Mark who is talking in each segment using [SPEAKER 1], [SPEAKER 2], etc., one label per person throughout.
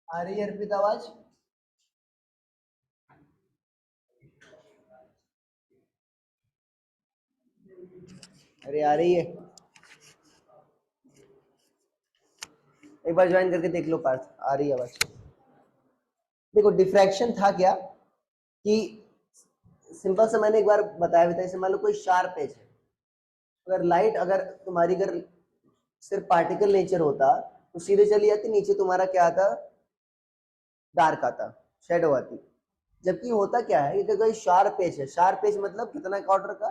[SPEAKER 1] आ रही है अर्पित आवाज? अरे आ रही है, एक बार ज्वाइन करके देख लो पार्थ, आ रही है आवाज। देखो डिफ्रैक्शन था क्या कि सिंपल से मैंने एक बार बताया भी था, जैसे मान लो कोई शार्प एज है, अगर लाइट अगर तुम्हारी अगर सिर्फ पार्टिकल नेचर होता तो सीधे चली जाती नीचे, तुम्हारा क्या आता, डार्क आता, शेडो आती। जबकि होता क्या है कि कोई शार्प एज है, शार्प एज मतलब कितना का ऑर्डर का,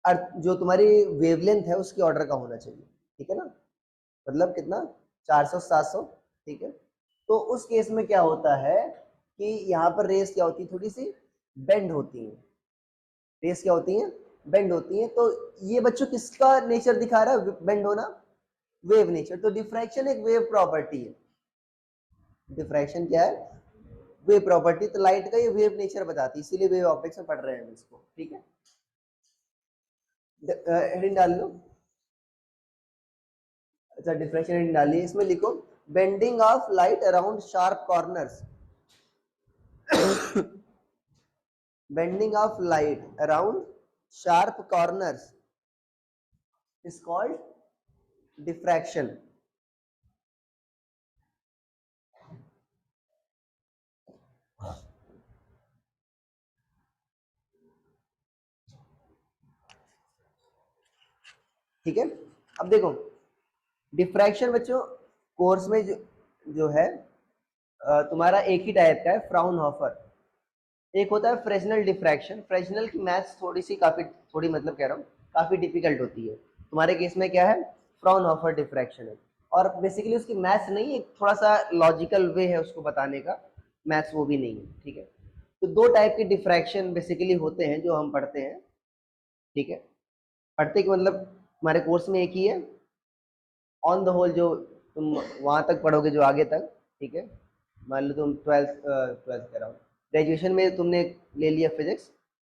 [SPEAKER 1] अर्थ जो तुम्हारी वेवलेंथ है उसकी ऑर्डर का होना चाहिए, ठीक है ना, मतलब कितना, 400 700, ठीक है। तो उस केस में क्या होता है कि यहाँ पर रेस क्या होती है, थोड़ी सी बेंड होती है, रेस क्या होती है, बेंड होती है। तो ये बच्चों किसका नेचर दिखा रहा है बेंड होना, वेव नेचर। तो डिफ्रैक्शन एक वेव प्रॉपर्टी है, डिफ्रैक्शन क्या है, वेव प्रॉपर्टी। तो लाइट का ये वेव नेचर बताती है, इसीलिए वेव ऑप्टिक्स में पढ़ रहे हैं हम इसको, ठीक है। हेडिंग डाल लो। अच्छा डिफ्रैक्शन हेडिंग डालिए, इसमें लिखो bending of light around sharp corners. bending of light around sharp corners is called diffraction. ठीक है। अब देखो डिफ्रैक्शन बच्चों कोर्स में जो है तुम्हारा एक ही टाइप का है, फ्राउनहोफर। एक होता है फ्रेस्नेल डिफ्रैक्शन। फ्रेस्नेल की मैथ्स थोड़ी सी काफी, थोड़ी मतलब कह रहा हूँ काफी डिफिकल्ट होती है। तुम्हारे केस में क्या है, फ्राउनहोफर डिफ्रैक्शन है। और बेसिकली उसकी मैथ्स नहीं, एक थोड़ा सा लॉजिकल वे है उसको बताने का, मैथ्स वो भी नहीं है, ठीक है। तो दो टाइप के डिफ्रैक्शन बेसिकली होते हैं जो हम पढ़ते हैं, ठीक है। पढ़ते कि मतलब हमारे कोर्स में एक ही है, ऑन द होल जो तुम वहां तक पढ़ोगे जो आगे तक, ठीक है। मान लो तुम ट्वेल्थ कह रहा हूँ, ग्रेजुएशन में तुमने ले लिया फिजिक्स,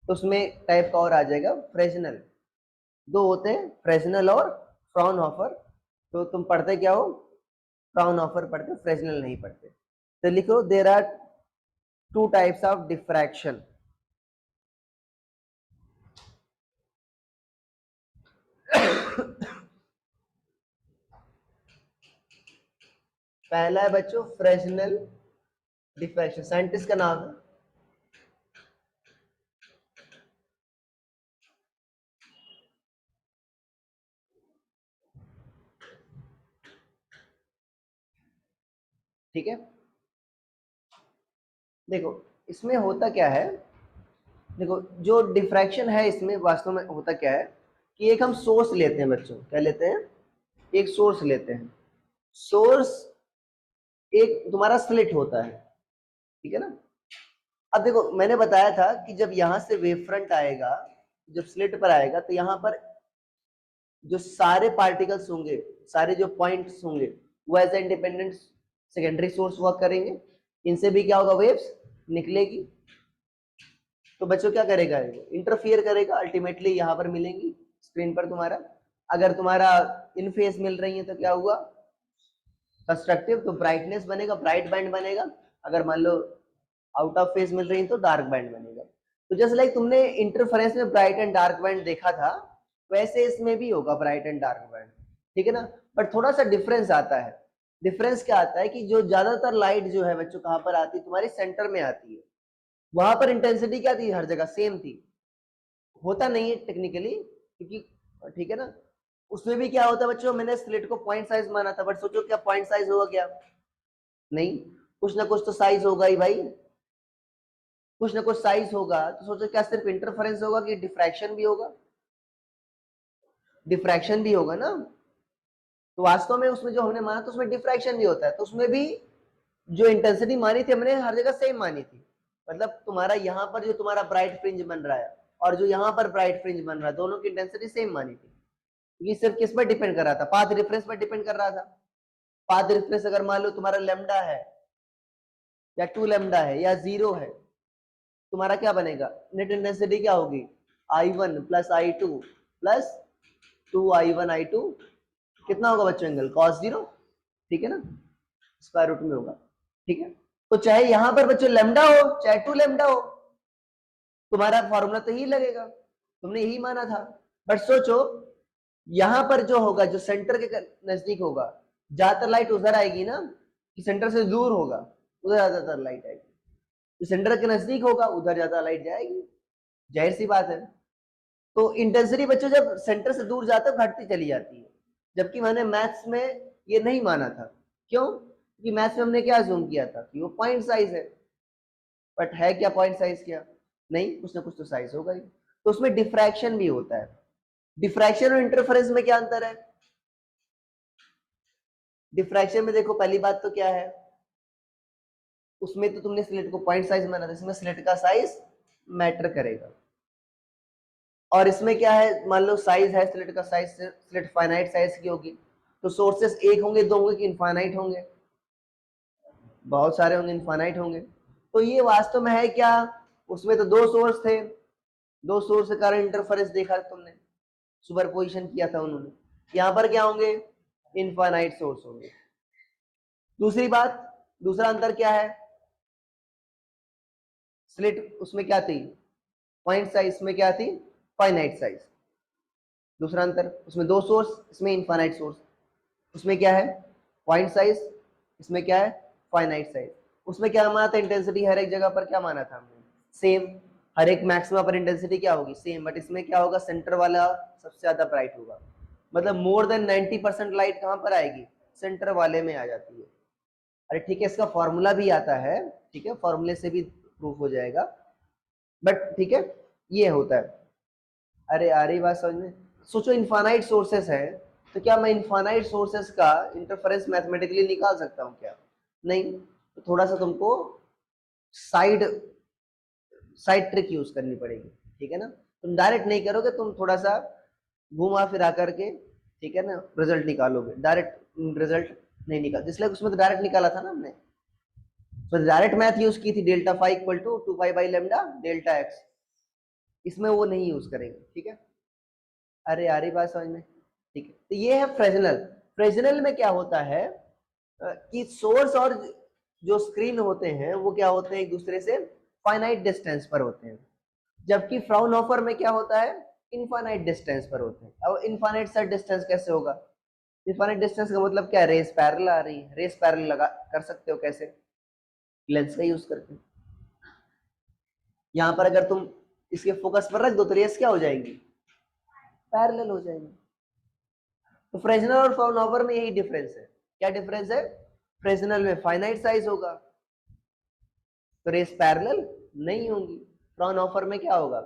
[SPEAKER 1] तो उसमें टाइप का और आ जाएगा फ्रेस्नेल। दो होते हैं, फ्रेस्नेल और फ्राउनहोफर। तो तुम पढ़ते क्या हो, फ्राउनहोफर पढ़ते, फ्रेस्नेल नहीं पढ़ते। तो लिखो there are two types of diffraction. पहला है बच्चों फ्रेस्नेल डिफ्रैक्शन, साइंटिस्ट का नाम है, ठीक है। देखो इसमें होता क्या है, देखो जो डिफ्रैक्शन है इसमें वास्तव में होता क्या है कि एक हम सोर्स लेते हैं बच्चों, क्या लेते हैं, एक सोर्स लेते हैं। सोर्स एक तुम्हारा स्लिट होता है, ठीक है ना। अब देखो मैंने बताया था कि जब यहां से वेव फ्रंट आएगा, जब स्लिट पर आएगा, तो यहां पर जो सारे पार्टिकल्स होंगे, सारे जो पॉइंट्स होंगे, वो as a independent secondary source work करेंगे। इनसे भी क्या होगा, वेव्स निकलेगी। तो बच्चों क्या करेगा, इंटरफियर करेगा, अल्टीमेटली यहाँ पर मिलेंगी स्क्रीन पर तुम्हारा। अगर तुम्हारा इन फेस मिल रही है तो क्या हुआ, कंस्ट्रक्टिव, तो ब्राइटनेस बनेगा, ब्राइट बैंड बनेगा। अगर मान लो आउट ऑफ फेस मिल रही है तो डार्क बैंड बनेगा। तो जैसे लाइक तुमने इंटरफेरेंस में ब्राइट एंड डार्क बैंड देखा था, वैसे इसमें भी होगा ब्राइट एंड डार्क बैंड, ठीक है ना। बट थोड़ा सा डिफरेंस आता है। डिफरेंस क्या आता है कि जो ज्यादातर लाइट जो है बच्चों कहाँ पर आती है, तुम्हारी सेंटर में आती है। वहां पर इंटेंसिटी क्या थी, हर जगह सेम थी। होता नहीं है टेक्निकली क्योंकि, ठीक है ना। उसमें भी क्या होता है बच्चों, मैंने स्लिट को पॉइंट साइज माना था, बट सोचो क्या पॉइंट साइज होगा क्या, नहीं, कुछ ना कुछ तो साइज होगा ही भाई, कुछ ना कुछ साइज होगा। तो सोचो क्या सिर्फ इंटरफेरेंस होगा कि डिफ्रैक्शन भी होगा, डिफ्रैक्शन भी होगा ना। तो वास्तव में उसमें जो हमने माना तो उसमें डिफ्रैक्शन भी होता है। तो उसमें भी जो इंटेंसिटी मानी थी हमने हर जगह सेम मानी थी। मतलब तुम्हारा यहाँ पर जो तुम्हारा ब्राइट फ्रिंज बन रहा है और जो यहाँ पर ब्राइट फ्रिंज बन रहा है, दोनों की इंटेंसिटी सेम मानी थी। ये सिर्फ किस पर डिपेंड कर रहा था, पाथ रेफरेंस पर डिपेंड कर रहा था। पाथ रेफरेंस अगर मान लो तुम्हारा लेमडा है या 2 लेमडा है या 0 है, तुम्हारा क्या बनेगा, नेट इंटेंसिटी क्या होगी, I1 plus I2 plus 2I1 I2, कितना होगा बच्चों एंगल, cos 0, ठीक है ना, स्क्वायर रूट में होगा। ठीक है, तो चाहे यहां पर बच्चों लेमडा हो चाहे 2 लेमडा हो, तुम्हारा फॉर्मूला तो यही लगेगा, तुमने यही माना था। बट सोचो यहां पर जो होगा, जो सेंटर के नजदीक होगा, ज्यादातर लाइट उधर आएगी ना, कि सेंटर से दूर होगा उधर ज्यादातर लाइट आएगी, जो सेंटर के नजदीक होगा उधर ज्यादा लाइट जाएगी, जाहिर सी बात है। तो इंटेंसिटी बच्चों जब सेंटर से दूर जाता है घटती चली जाती है, जबकि मैंने मैथ्स में ये नहीं माना था। क्यों? क्योंकि मैथ्स में हमने क्या अज्यूम किया था कि वो पॉइंट साइज है, बट है क्या पॉइंट साइज? क्या नहीं, कुछ ना कुछ तो साइज होगा ही। तो उसमें डिफ्रैक्शन भी होता है। डिफ्रैक्शन और इंटरफेरेंस में क्या अंतर है? डिफ्रैक्शन में देखो पहली बात तो क्या है, उसमें तो तुमने स्लिट को पॉइंट साइज माना था, इसमें स्लिट का साइज मैटर करेगा। और इसमें क्या है, मान लो साइज है स्लिट का साइज, स्लिट फाइनाइट साइज की होगी, तो सोर्सेस एक होंगे, दो होंगे कि इनफाइनाइट होंगे? बहुत सारे होंगे, इनफाइनाइट होंगे। तो ये वास्तव में है क्या, उसमें तो दो सोर्स थे, दो सोर्स के कारण इंटरफेरेंस देखा तुमने, सुपरपोजिशन किया था उन्होंने। यहां पर क्या होंगे? इनफाइनाइट सोर्स होंगे। दूसरी बात, दूसरा अंतर क्या है, स्लिट उसमें क्या थी? पॉइंट साइज, में क्या थी? Finite size. दूसरा अंतर, उसमें दो सोर्स, इसमें इनफाइनाइट सोर्स। उसमें क्या है? पॉइंट साइज, इसमें क्या है? Finite size. उसमें क्या माना था? इंटेंसिटी हर एक जगह पर क्या माना था हमने? सेम। हर एक मैक्सिमा पर इंटेंसिटी क्या होगी? सेम। बट इसमें क्या होगा? सेंटर वाला सबसे ज्यादा ब्राइट होगा, मतलब मोर देन 90% लाइट कहां पर आएगी? सेंटर वाले में आ जाती है। अरे ठीक है, इसका फॉर्मूला भी आता है, ठीक है, फॉर्मूले से भी प्रूफ हो जाएगा, बट ठीक है, ये होता है। अरे आ रही बात समझ में? सोचो इनफाइनाइट सोर्सेस है, तो क्या मैं इनफाइनाइट सोर्सेस का इंटरफेरेंस मैथमेटिकली निकाल सकता हूँ क्या? नहीं। तो थोड़ा सा तुमको साइड साइड ट्रिक यूज करनी पड़ेगी, ठीक है ना? तुम डायरेक्ट नहीं करोगे, तुम थोड़ा सा घुमा फिरा करके, ठीक है ना, रिजल्ट निकालोगे। डायरेक्ट रिजल्ट नहीं निकाल, जिसलिए उसमें तो डायरेक्ट निकाला था ना हमने, तो डायरेक्ट मैथ यूज की थी, delta five equal to 2 pi by lambda delta x. इसमें वो नहीं यूज करेंगे, ठीक है? अरे आ रही बात समझ में? ठीक है, तो ये है फ्रेजनल। फ्रेजनल में क्या होता है कि सोर्स और जो स्क्रीन होते हैं वो क्या होते हैं? एक दूसरे से फाइनाइट डिस्टेंस पर होते हैं, जबकि फ्राउनहोफर में क्या होता है? इनफाइनाइट डिस्टेंस पर होते हैं। अब इनफाइनाइट सा डिस्टेंस कैसे होगा? इनफाइनाइट डिस्टेंस का मतलब क्या है? रेस पैरेलल आ रही है, रेस पैरेलल लगा कर सकते हो कैसे? लेंस का यूज करके। यहां पर अगर तुम इसके फोकस पर रख दो तो रेस क्या हो जाएंगी? पैरेलल हो जाएंगी। तो फ्रेस्नेल और फ्राउनहोफर में यही डिफरेंस है। क्या डिफरेंस है? फ्रेस्नेल में फाइनाइट साइज होगा तो रेस पैरेलल नहीं होंगी, फ्राउनहोफर में क्या होगा?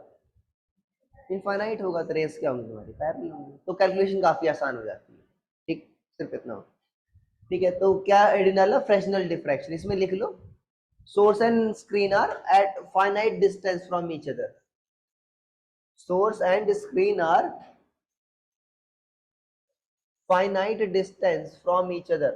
[SPEAKER 1] इनफाइनाइट होगा तो रेस क्या होंगी? तुम्हारी पैरेलल होंगी। तो कैलकुलेशन काफी आसान हो जाती है, ठीक, सिर्फ इतना हो। ठीक है, तो क्या एडिनल फ्रेस्नेल डिफ्रैक्शन, इसमें लिख लो, source and screen are at finite distance from each other. Source and screen are finite distance from each other.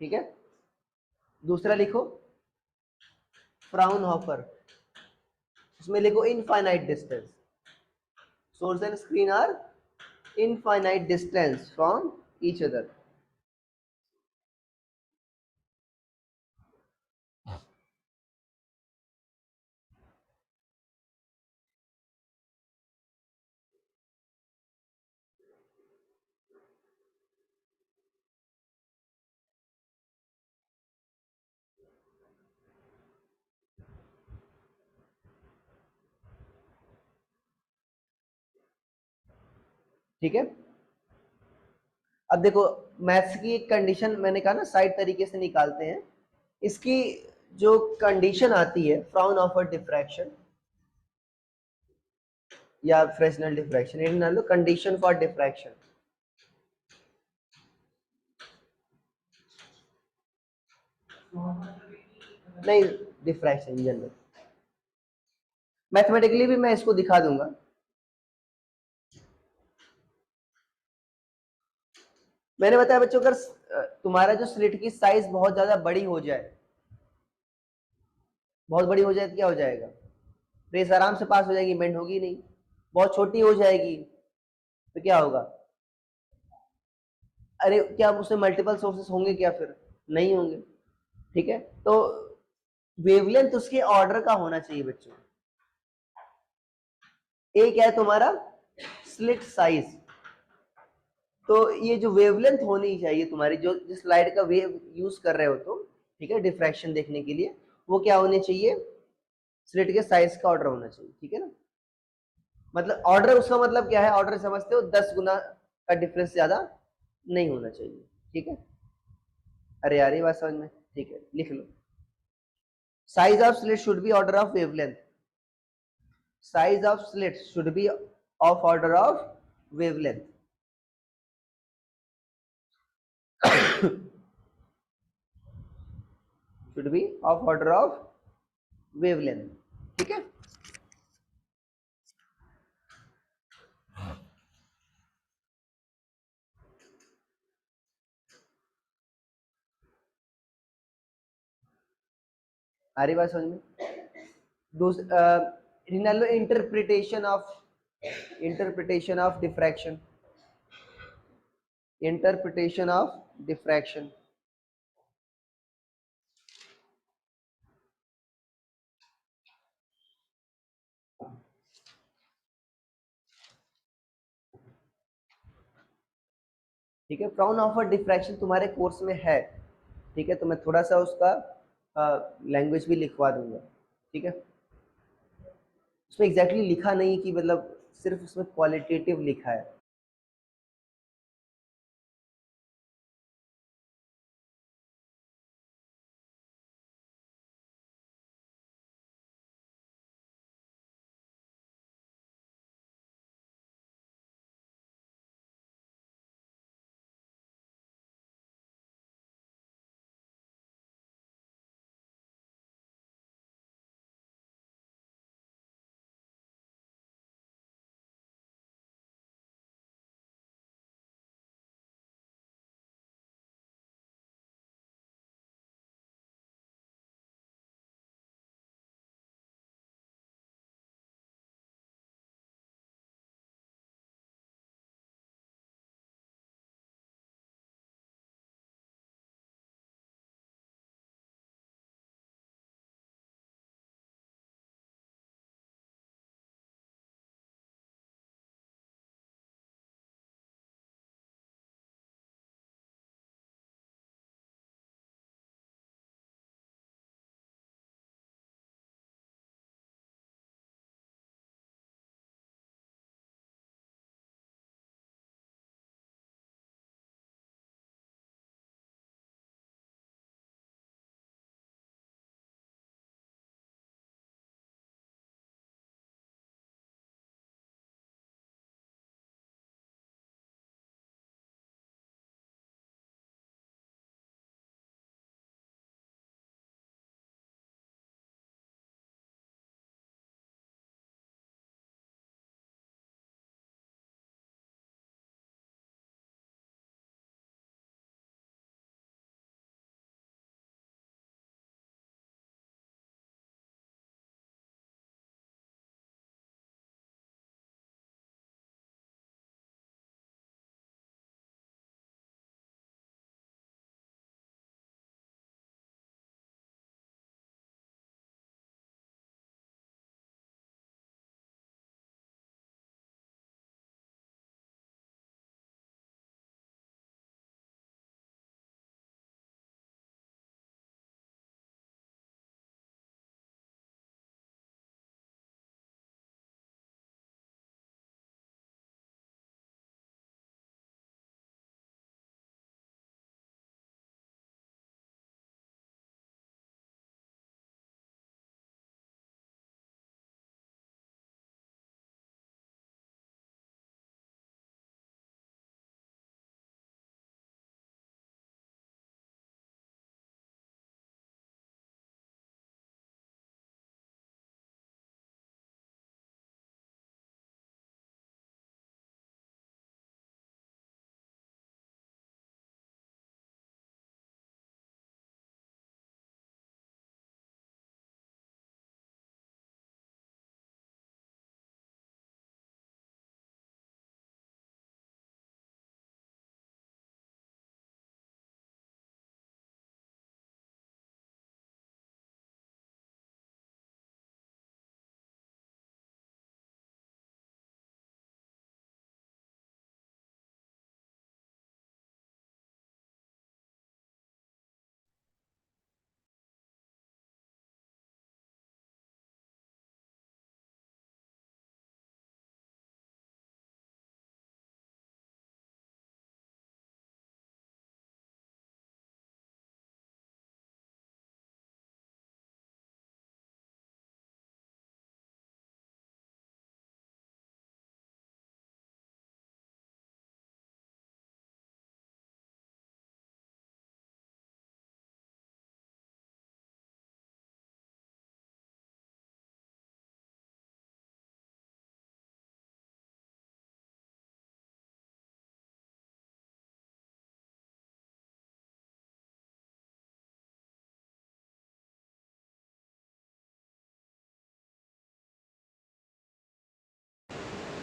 [SPEAKER 1] ठीक है, दूसरा लिखो फ्राउनहोफर, उसमें लिखो infinite distance. Source and screen are infinite distance from each other. ठीक है, अब देखो मैथ्स की एक कंडीशन मैंने कहा ना साइड तरीके से निकालते हैं, इसकी जो कंडीशन आती है फ्राउनहोफर डिफ्रैक्शन या फ्रेस्नेल डिफ्रैक्शन, ये मान लो कंडीशन फॉर डिफ्रैक्शन। नहीं, डिफ्रैक्शन जनरल, मैथमेटिकली भी मैं इसको दिखा दूंगा। मैंने बताया बच्चों, अगर तुम्हारा जो स्लिट की साइज बहुत ज्यादा बड़ी हो जाए, बहुत बड़ी हो जाए तो क्या हो जाएगा, रेस आराम से पास हो जाएगी, बेंड होगी नहीं। बहुत छोटी हो जाएगी तो क्या होगा, अरे क्या उसमें मल्टीपल सोर्सेस होंगे क्या, फिर नहीं होंगे। ठीक है, तो वेवलेंथ उसके ऑर्डर का होना चाहिए बच्चों। एक है तुम्हारा स्लिट साइज, तो ये जो वेवलेंथ होनी चाहिए तुम्हारी, जो जिस लाइट का वेव यूज कर रहे हो तुम, ठीक है, डिफ्रैक्शन देखने के लिए, वो क्या होनी चाहिए, स्लिट के साइज का ऑर्डर होना चाहिए। ठीक है ना, मतलब ऑर्डर, उसका मतलब क्या है, ऑर्डर समझते हो, 10 गुना का डिफरेंस ज्यादा नहीं होना चाहिए। ठीक है, अरे यार ये बात समझ में, ठीक है लिख लो, size of slit should be order of wavelength, size of slit should be of order of wavelength. Should be of order of wavelength. ठीक है, आ रही बात समझ में। रिनालो interpretation of diffraction, interpretation of diffraction. ठीक है, फ्राउन ऑफ डिफ्रैक्शन तुम्हारे कोर्स में है। ठीक है, तो मैं थोड़ा सा उसका लैंग्वेज भी लिखवा दूंगा। ठीक है, उसमें एग्जैक्टली लिखा नहीं कि मतलब, सिर्फ उसमें क्वालिटेटिव लिखा है।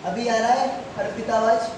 [SPEAKER 1] अभी आ रहा है अर्पिता आवाज?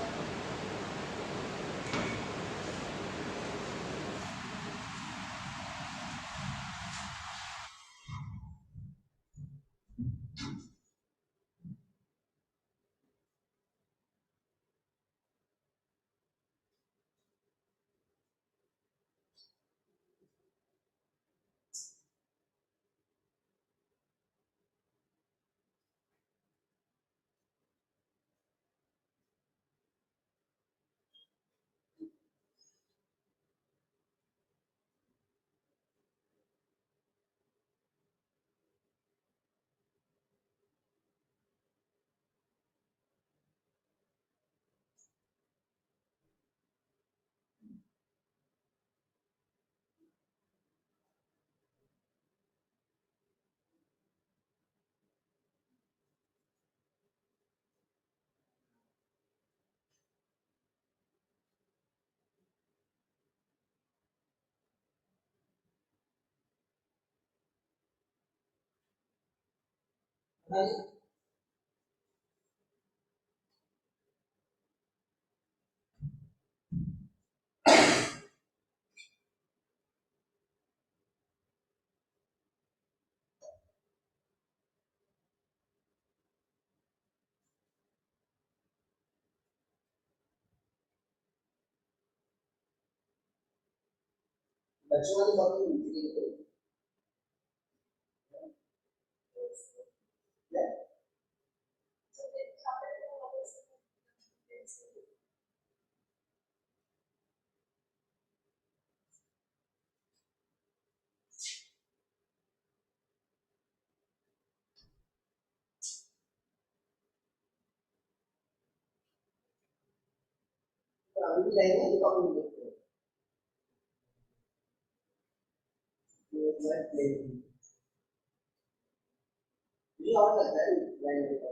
[SPEAKER 1] बच्चों वाली बात अभी लाएंगे तो कब देखते हैं ये और लगता है लाएंगे तो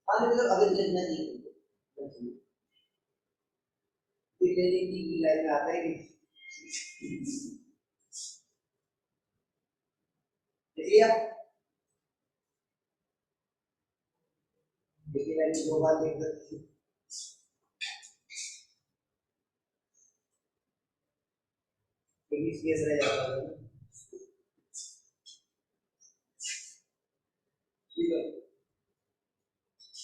[SPEAKER 1] हाँ मतलब अभी देखना चाहिए लेने की लाइन में आता है देखिए आप देखिए लाइन दो बार देख सकते हैं इंग्लिश केस रह जाता है ठीक है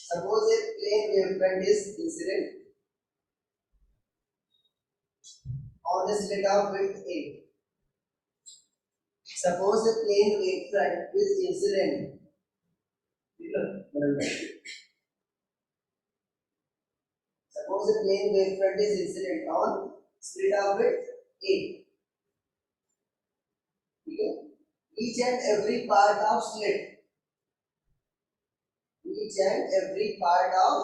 [SPEAKER 1] suppose a plane wavefront is incident on a slit of width a suppose a plane wavefront is incident ठीक है suppose a plane wavefront is incident on slit of width a ठीक है each and every part of slit each and every part of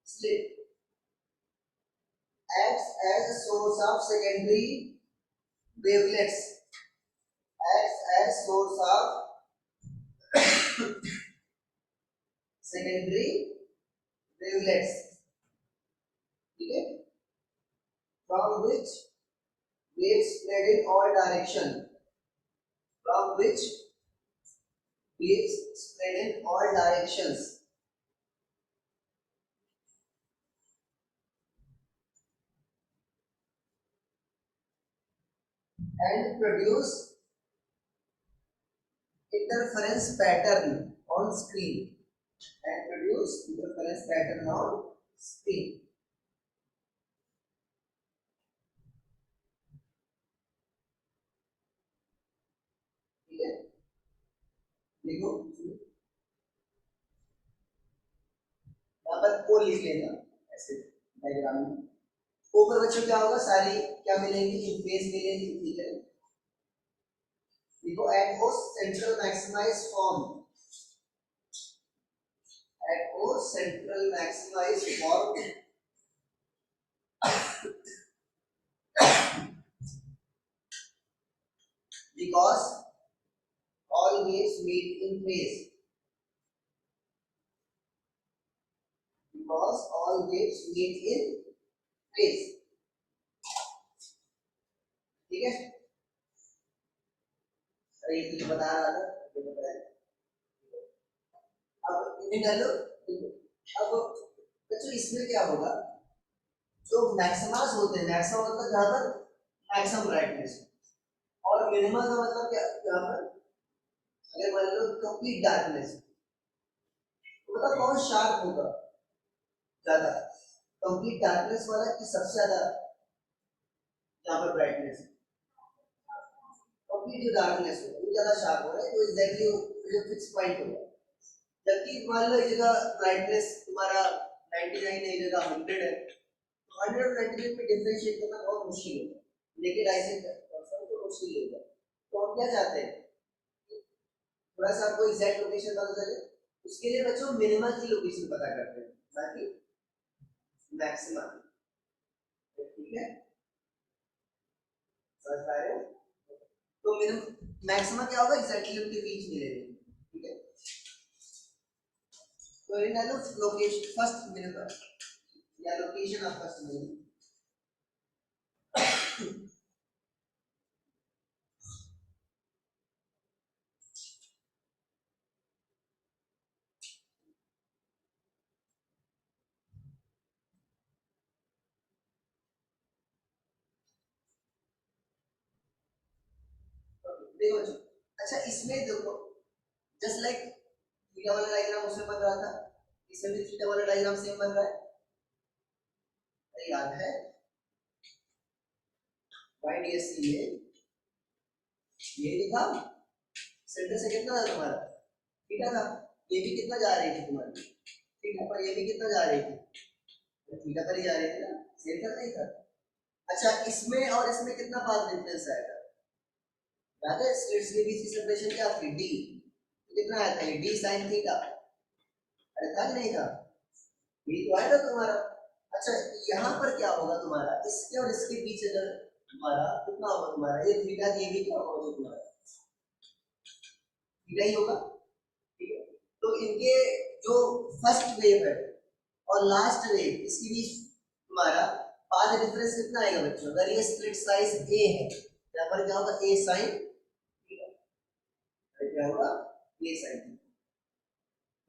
[SPEAKER 1] slit acts as a source of secondary wavelets acts as source of secondary wavelets ठीक है from which waves spread in all direction from which waves spread in all directions and produce interference pattern on screen and produce interference pattern on screen ठीक है देखो यहाँ पर को लिख लेना ऐसे डायग्राम में ऊपर बच्चों क्या होगा सारी क्या मिलेंगी इनफेस मिलेंगी ठीक है देखो at O central maximise form at O central maximise form because all waves meet in phase because all waves meet in phase ठीक है अरे ये कुछ बता रहा था ये बताया इन्हें डालो। अब बच्चों इसमें क्या होगा, जो मैक्सिमास होते हैं, मैक्सिमम मतलब जहाँ पर मैक्सिमम ब्राइटनेस, और मिनिमम का मतलब क्या, यहाँ पर अगर मान लो कंप्लीट डार्कनेस, तो मतलब कौन शार्प होगा ज्यादा, कंप्लीट डार्कनेस वाला कि सबसे ज्यादा यहाँ पर ब्राइटनेस, कंप्लीट जो डार्कनेस होगा वो ज्यादा शार्प हो रहा है, तो एग्जैक्टली जो फिक्स पॉइंट होगा। जबकि मान लो ये जगह ब्राइटनेस तुम्हारा 99 है, ये जगह 100 है, तो 100 और 99 में डिफरेंशिएट करना बहुत मुश्किल होगा, लेकिन ऐसे तो मुश्किल होगा। तो हम क्या चाहते हैं, थोड़ा सा आपको एग्जैक्ट लोकेशन पता चले, उसके लिए बच्चों मिनिमम की लोकेशन पता करते हैं, बाकी मैक्सिमम। ठीक है, समझ पा रहे हो? तो मिनिमम मैक्सिमम क्या होगा, एग्जैक्टली उनके बीच मिलेंगे। ठीक है, तो इन डालो लोकेशन फर्स्ट मिनिमम या लोकेशन ऑफ फर्स्ट मिनिमम। देखो बच्चों, अच्छा इसमें देखो, जस्ट लाइक थीटा वाला डायग्राम उसमें बन रहा था, इसमें भी थीटा वाला डायग्राम सेम बन रहा है, अरे याद है YDSC में ये लिखा, सेंटर से कितना था तुम्हारा, थीटा था, ये भी कितना जा रही थी तुम्हारी, थीटा पर, ये भी कितना जा रही थी, थीटा पर ही जा रही थी ना, सेंटर नहीं था। अच्छा इसमें और इसमें कितना पाथ डिफरेंस आएगा, याद है स्लिट्स के बीच की सेपरेशन क्या थी, d, कितना आया था, d sin थीटा, अरे था कि नहीं था, ये तो आया था तुम्हारा। अच्छा यहाँ पर क्या होगा तुम्हारा, इसके और इसके बीच अगर तुम्हारा कितना होगा, तुम्हारा ये थीटा, ये भी क्या होगा तुम्हारा, थीटा ही होगा। ठीक है, तो इनके जो फर्स्ट वेव है और लास्ट वेव, इसके बीच तुम्हारा पाथ डिफरेंस कितना आएगा बच्चों, अगर ये स्प्लिट साइज a है, यहाँ पर क्या होगा, a sin थीटा, क्या होगा, a sin थीटा।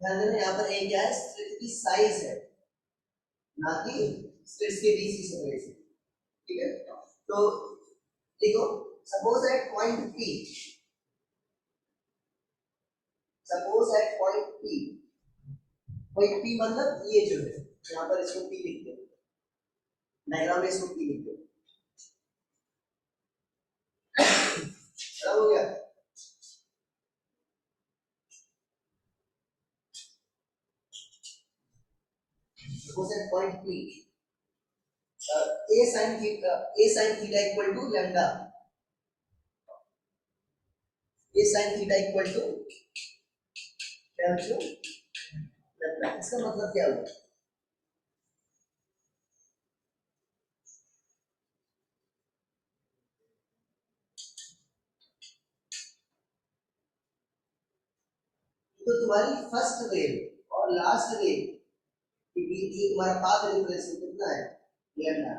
[SPEAKER 1] ध्यान देना यहाँ पर a क्या है, स्प्लिट की साइज है, ना कि स्प्लिट्स के बीच की सेपरेशन। ठीक है, तो देखो suppose at point P, suppose at point P, point P मतलब ये जो है, यहाँ पर इसको P लिखते हैं, डायग्राम में इसको P लिखते हैं, हो गया। Suppose at point P, a sin theta equal to lambda, a sin theta equal to क्या बच्चों, lambda। इसका मतलब क्या हुआ, तो तुम्हारी फर्स्ट वेव और लास्ट वेव के बीच जो तुम्हारा पाथ डिफरेंस कितना है, lambda।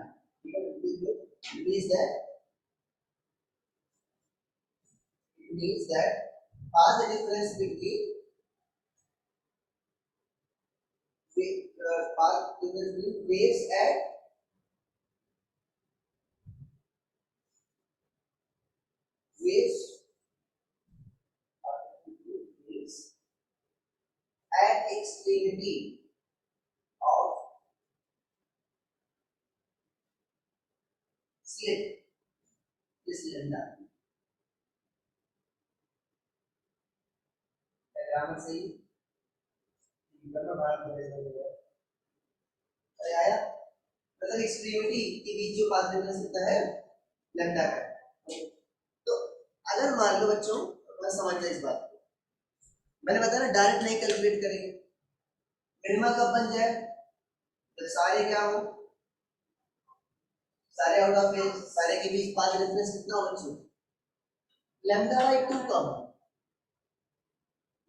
[SPEAKER 1] ठीक है, it means that path difference between path difference between waves waves waves at extremity of slit is lambda। Grammar सही करना बाहर अरे आया, मतलब एक्सट्रीमिटी के बीच जो पाथ डिफरेंस होता है लैम्डा का। तो अगर मान लो बच्चों, मैं समझ जाए इस बात को, मैंने बताया ना डायरेक्ट नहीं कैलकुलेट करेंगे, मिनिमा कब बन जाए, जब सारे क्या हो, सारे आउट ऑफ फेज, सारे के बीच पाथ डिफरेंस कितना हो बच्चों, lambda by 2 come,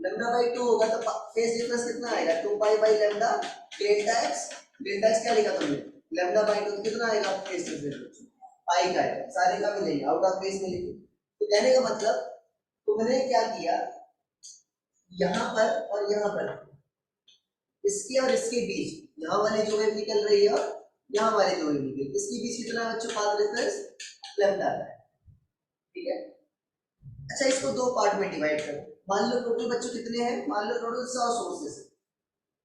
[SPEAKER 1] lambda by 2 होगा तो फेज डिफरेंस कितना आएगा, 2 pi by lambda delta x, delta x क्या लिखा तुमने, लैम्डा बाई 2, कितना आएगा फेज डिफरेंस, पाई का आएगा, सारे का मिलेगा, आउट ऑफ फेज मिलेगी। तो कहने का मतलब तुमने क्या किया, यहाँ पर और यहाँ पर इसके और इसके बीच यहाँ वाली जो वेव निकल रही है और यहाँ वाली जो वेव निकल रही है, इसके बीच कितना है बच्चों पाथ डिफरेंस लैम्डा है। ठीक है, अच्छा इसको दो पार्ट में डिवाइड करो। मान लो टोटल बच्चों कितने हैं, मान लो टोटल 100 सोर्सेस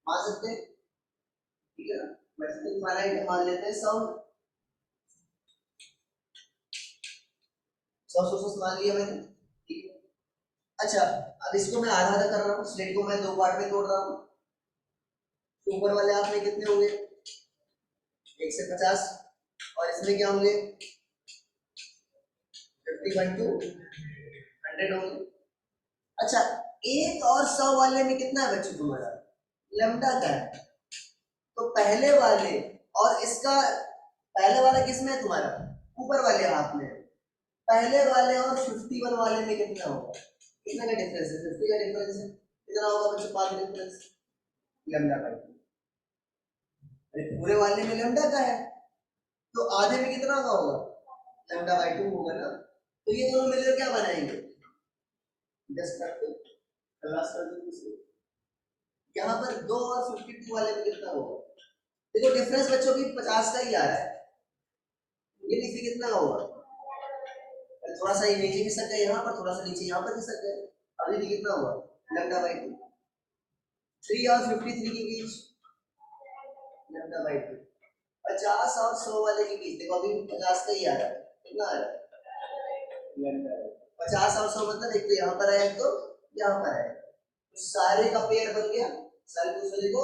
[SPEAKER 1] मान सकते हैं। ठीक है ना, वैसे तो इनफाइनाइट मान लेते हैं 100 सोर्सेस मान लिया मैंने। ठीक है, अच्छा अब इसको मैं आधा आधा कर रहा हूँ, स्लेट को मैं दो पार्ट में तोड़ रहा हूँ। ऊपर वाले हाथ में कितने होंगे 1 से 50 और इसमें क्या होंगे 51 टू 100 होंगे। अच्छा एक और 100 वाले में कितना है बच्चों तुम्हारा लैम्डा का है, तो पहले वाले और इसका पहले वाला किसमें है तुम्हारा ऊपर वाले हाथ में, पहले वाले और 51 वाले में कितना होगा, कितना का डिफरेंस है 50 का डिफरेंस है, कितना होगा बच्चों पाथ डिफरेंस लैम्डा बाई 2। अरे पूरे वाले में लैम्डा का है तो आधे में कितना का होगा लैम्डा बाई 2 होगा ना, तो ये दोनों मिलकर क्या बनाएंगे जस्ट करते क्लास कर दो। यहाँ पर 2 और 52 वाले में कितना होगा, देखो डिफरेंस बच्चों की 50 का ही आ रहा है, ये नीचे कितना का होगा, थोड़ा सा ये नीचे खिसक गया यहाँ पर, थोड़ा सा नीचे यहाँ पर खिसक गया, अभी भी कितना हुआ लैम्डा बाई 2। 3 और 53 के बीच लैम्डा बाई 2, 50 और 100 वाले के बीच देखो अभी 50 का ही आ रहा है, कितना आ रहा है लैम्डा 50 और 100 मतलब एक तो यहाँ पर है एक तो यहाँ पर है, तो सारे का पेयर बन गया, सारे दूसरे को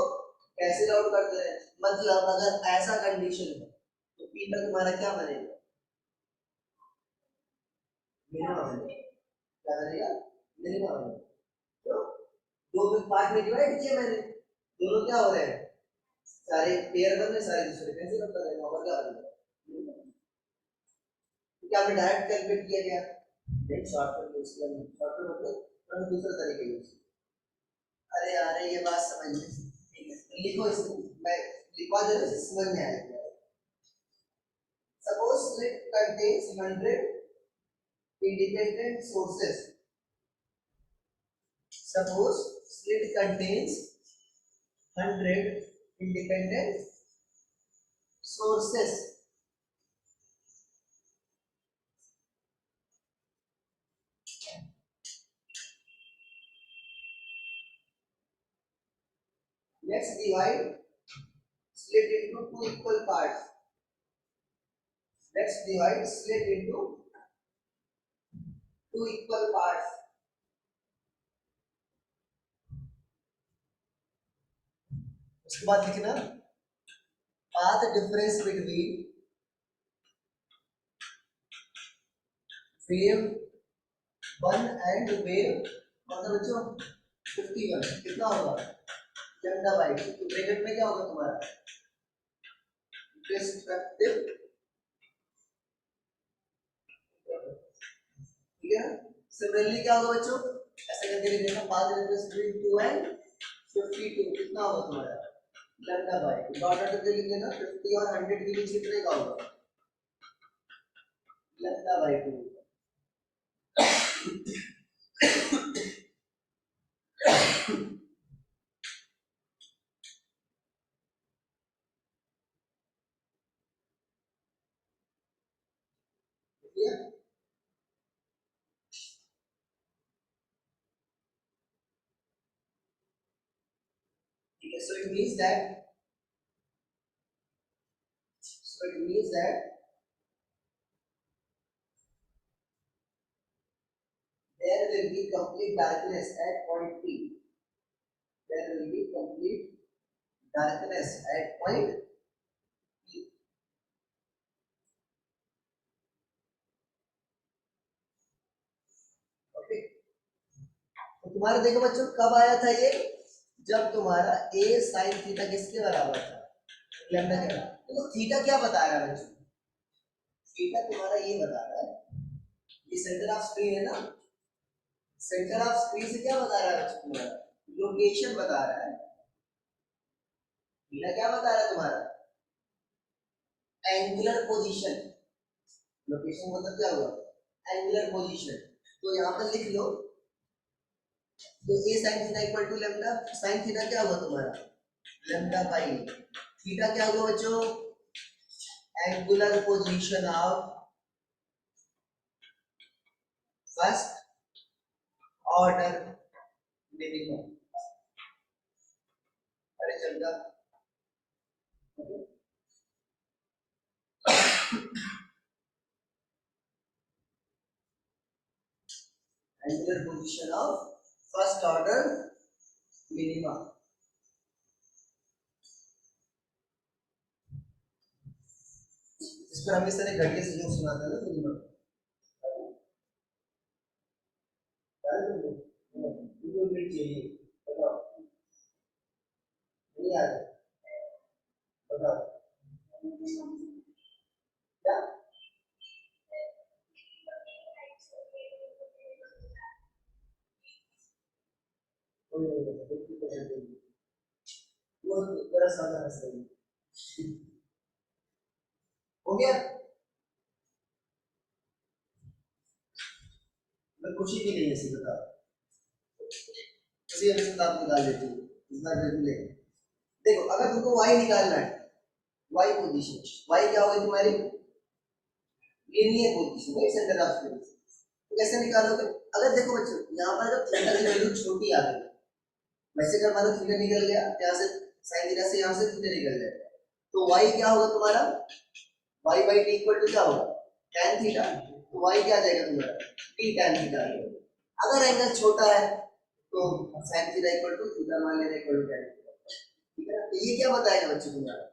[SPEAKER 1] कैंसिल आउट कर दे रहे हैं। मतलब अगर ऐसा कंडीशन है तो पी पर तुम्हारा क्या बनेगा मिनिमम बनेगा, क्या बनेगा मिनिमम बनेगा। तो दो में पार्ट में डिवाइड किया मैंने, दोनों क्या हो रहे हैं सारे पेयर बन रहे, सारे दूसरे कैंसिल आउट कर रहे हैं, वहां पर क्या बनेगा क्या हमें डायरेक्ट कैलकुलेट किया गया नहीं, शॉर्टकट यूज किया, शॉर्टकट मतलब दूसरे तरीके यूज। अरे यार ये बात समझ में ठीक है, लिखो इसको मैं लिखवा दे रहा हूं समझ में आएगा। Suppose slit contains 100 independent sources, suppose slit contains 100 independent sources, let's divide slit into two equal parts, let's divide slit into two equal parts। उसके बाद लिखना path difference between wave 1 and wave मतलब बच्चों 51 कितना होगा लैम्डा बाई 2, तो bracket में क्या होगा तुम्हारा रिस्पेक्टिव, ठीक है। सिमिलरली क्या होगा बच्चों ऐसे करके लिख देना पाथ डिफरेंस बिटवीन 2 एंड 52 कितना होगा तुम्हारा लैम्डा बाई 2, डॉट डॉट करके लिख देना 50 और 100 के बीच कितने का होगा lambda by 2। So it means that there will be complete darkness at point P. There will be complete darkness at point P. Okay. तो तुम्हारा देखो बच्चों कब आया था ये, जब तुम्हारा a sin थीटा किसके बराबर था लैम्डा के बराबर। तो थीटा क्या बता रहा है बच्चों, थीटा तुम्हारा ये बता रहा है, ये सेंटर ऑफ स्क्रीन है ना, सेंटर ऑफ स्क्रीन से क्या बता रहा है बच्चों तुम्हारा लोकेशन बता रहा है, थीटा क्या बता रहा है तुम्हारा एंगुलर पोजीशन, लोकेशन मतलब क्या हुआ एंगुलर पोजीशन। तो यहाँ पर लिख लो, तो a sin theta equal to lambda, sin theta क्या हुआ तुम्हारा लैम्डा बाई थीटा क्या होगा बच्चों, angular position of first order minimum. अरे Chanda angular position of first order minimum. इस पर हम इस तरह घटिया से जो सुनाते हैं ना मिनिमम चाहिए, बताओ नहीं आ रहा, बताओ क्या वो जरा सादा हंस रही हो गया। मैं खुशी के लिए ऐसे बताओ, इसी अनुसार आपको डाल देती हूँ इस बार ले। देखो अगर तुमको y निकालना है, y पोजीशन, y क्या होगी तुम्हारी लीनियर पोजीशन है सेंटर ऑफ ग्रेविटी। तो कैसे निकालोगे, अगर देखो बच्चों यहाँ पर जब थीटा की वैल्यू छोटी आ गई, वैसे अगर मान लो थीटा निकल गया यहाँ से, साइन थीटा से यहाँ से थीटा निकल जाएगा, तो y क्या होगा तुम्हारा, y by t equal to क्या होगा tan थीटा, तो y क्या आ जाएगा तुम्हारा t tan थीटा। अगर एंगल छोटा है तो sin theta equal to theta मान लेना इक्वल टू tan थीटा, ठीक है ना। तो ये क्या बताएगा बच्चों तुम्हारा